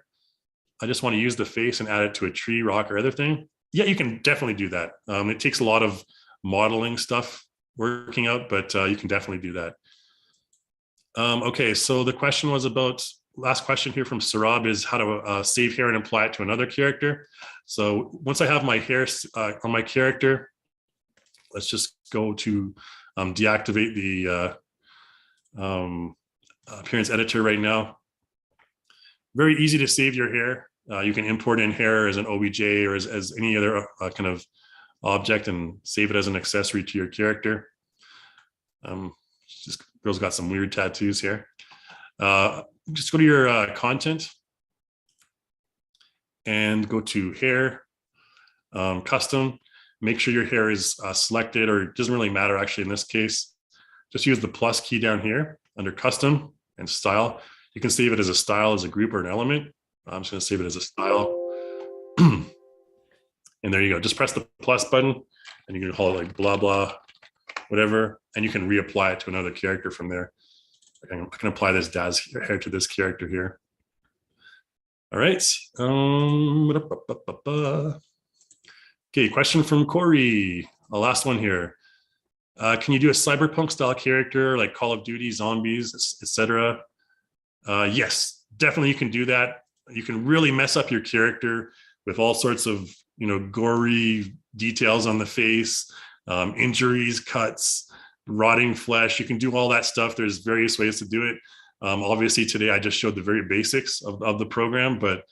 I just want to use the face and add it to a tree, rock, or other thing. Yeah, you can definitely do that. It takes a lot of modeling stuff working out, but you can definitely do that. Okay, so the question was about, last question here from Sarab is how to save hair and apply it to another character. So once I have my hair on my character, let's just go to deactivate the appearance editor right now. Very easy to save your hair. You can import in hair as an OBJ or as any other kind of object and save it as an accessory to your character. This girl's got some weird tattoos here. Just go to your content and go to hair, custom. Make sure your hair is selected, or it doesn't really matter actually in this case. Just use the plus key down here under custom and style. You can save it as a style, as a group, or an element. I'm just going to save it as a style. And there you go. Just press the plus button and you can call it like blah, blah, whatever. And you can reapply it to another character from there. I can apply this Daz hair to this character here. All right. Okay, question from Corey. The last one here. Can you do a cyberpunk style character like Call of Duty, zombies, etc.? Yes, definitely you can do that. You can really mess up your character with all sorts of, gory details on the face, injuries, cuts, rotting flesh. You can do all that stuff. There's various ways to do it. Obviously today I just showed the very basics of the program, but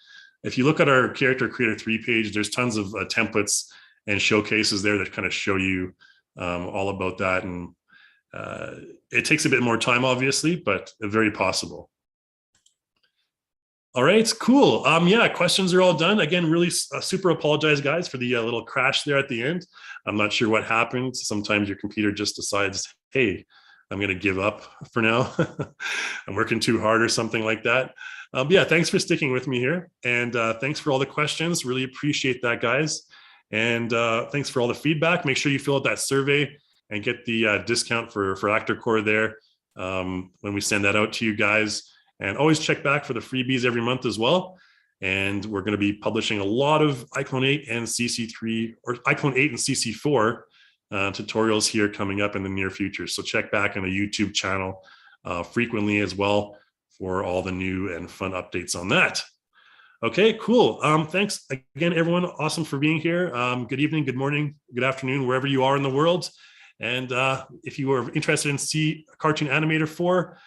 if you look at our Character Creator 3 page, there's tons of templates and showcases there that kind of show you all about that. And it takes a bit more time, obviously, but very possible. All right, cool. Yeah, questions are all done. Again, really super apologize, guys, for the little crash there at the end. I'm not sure what happened. Sometimes your computer just decides, hey, I'm going to give up for now. I'm working too hard or something like that. Yeah, thanks for sticking with me here. And thanks for all the questions. Really appreciate that, guys. And thanks for all the feedback. Make sure you fill out that survey and get the discount for ActorCore there when we send that out to you guys. And always check back for the freebies every month as well. And we're going to be publishing a lot of iClone 8 and CC3, or iClone 8 and CC4 tutorials here coming up in the near future. So check back on the YouTube channel frequently as well for all the new and fun updates on that. Okay, cool. Thanks again, everyone. Awesome for being here. Good evening, good morning, good afternoon, wherever you are in the world. And if you are interested in see Cartoon Animator 4,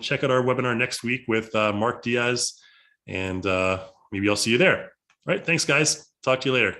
check out our webinar next week with Mark Diaz, and maybe I'll see you there. All right, thanks, guys. Talk to you later.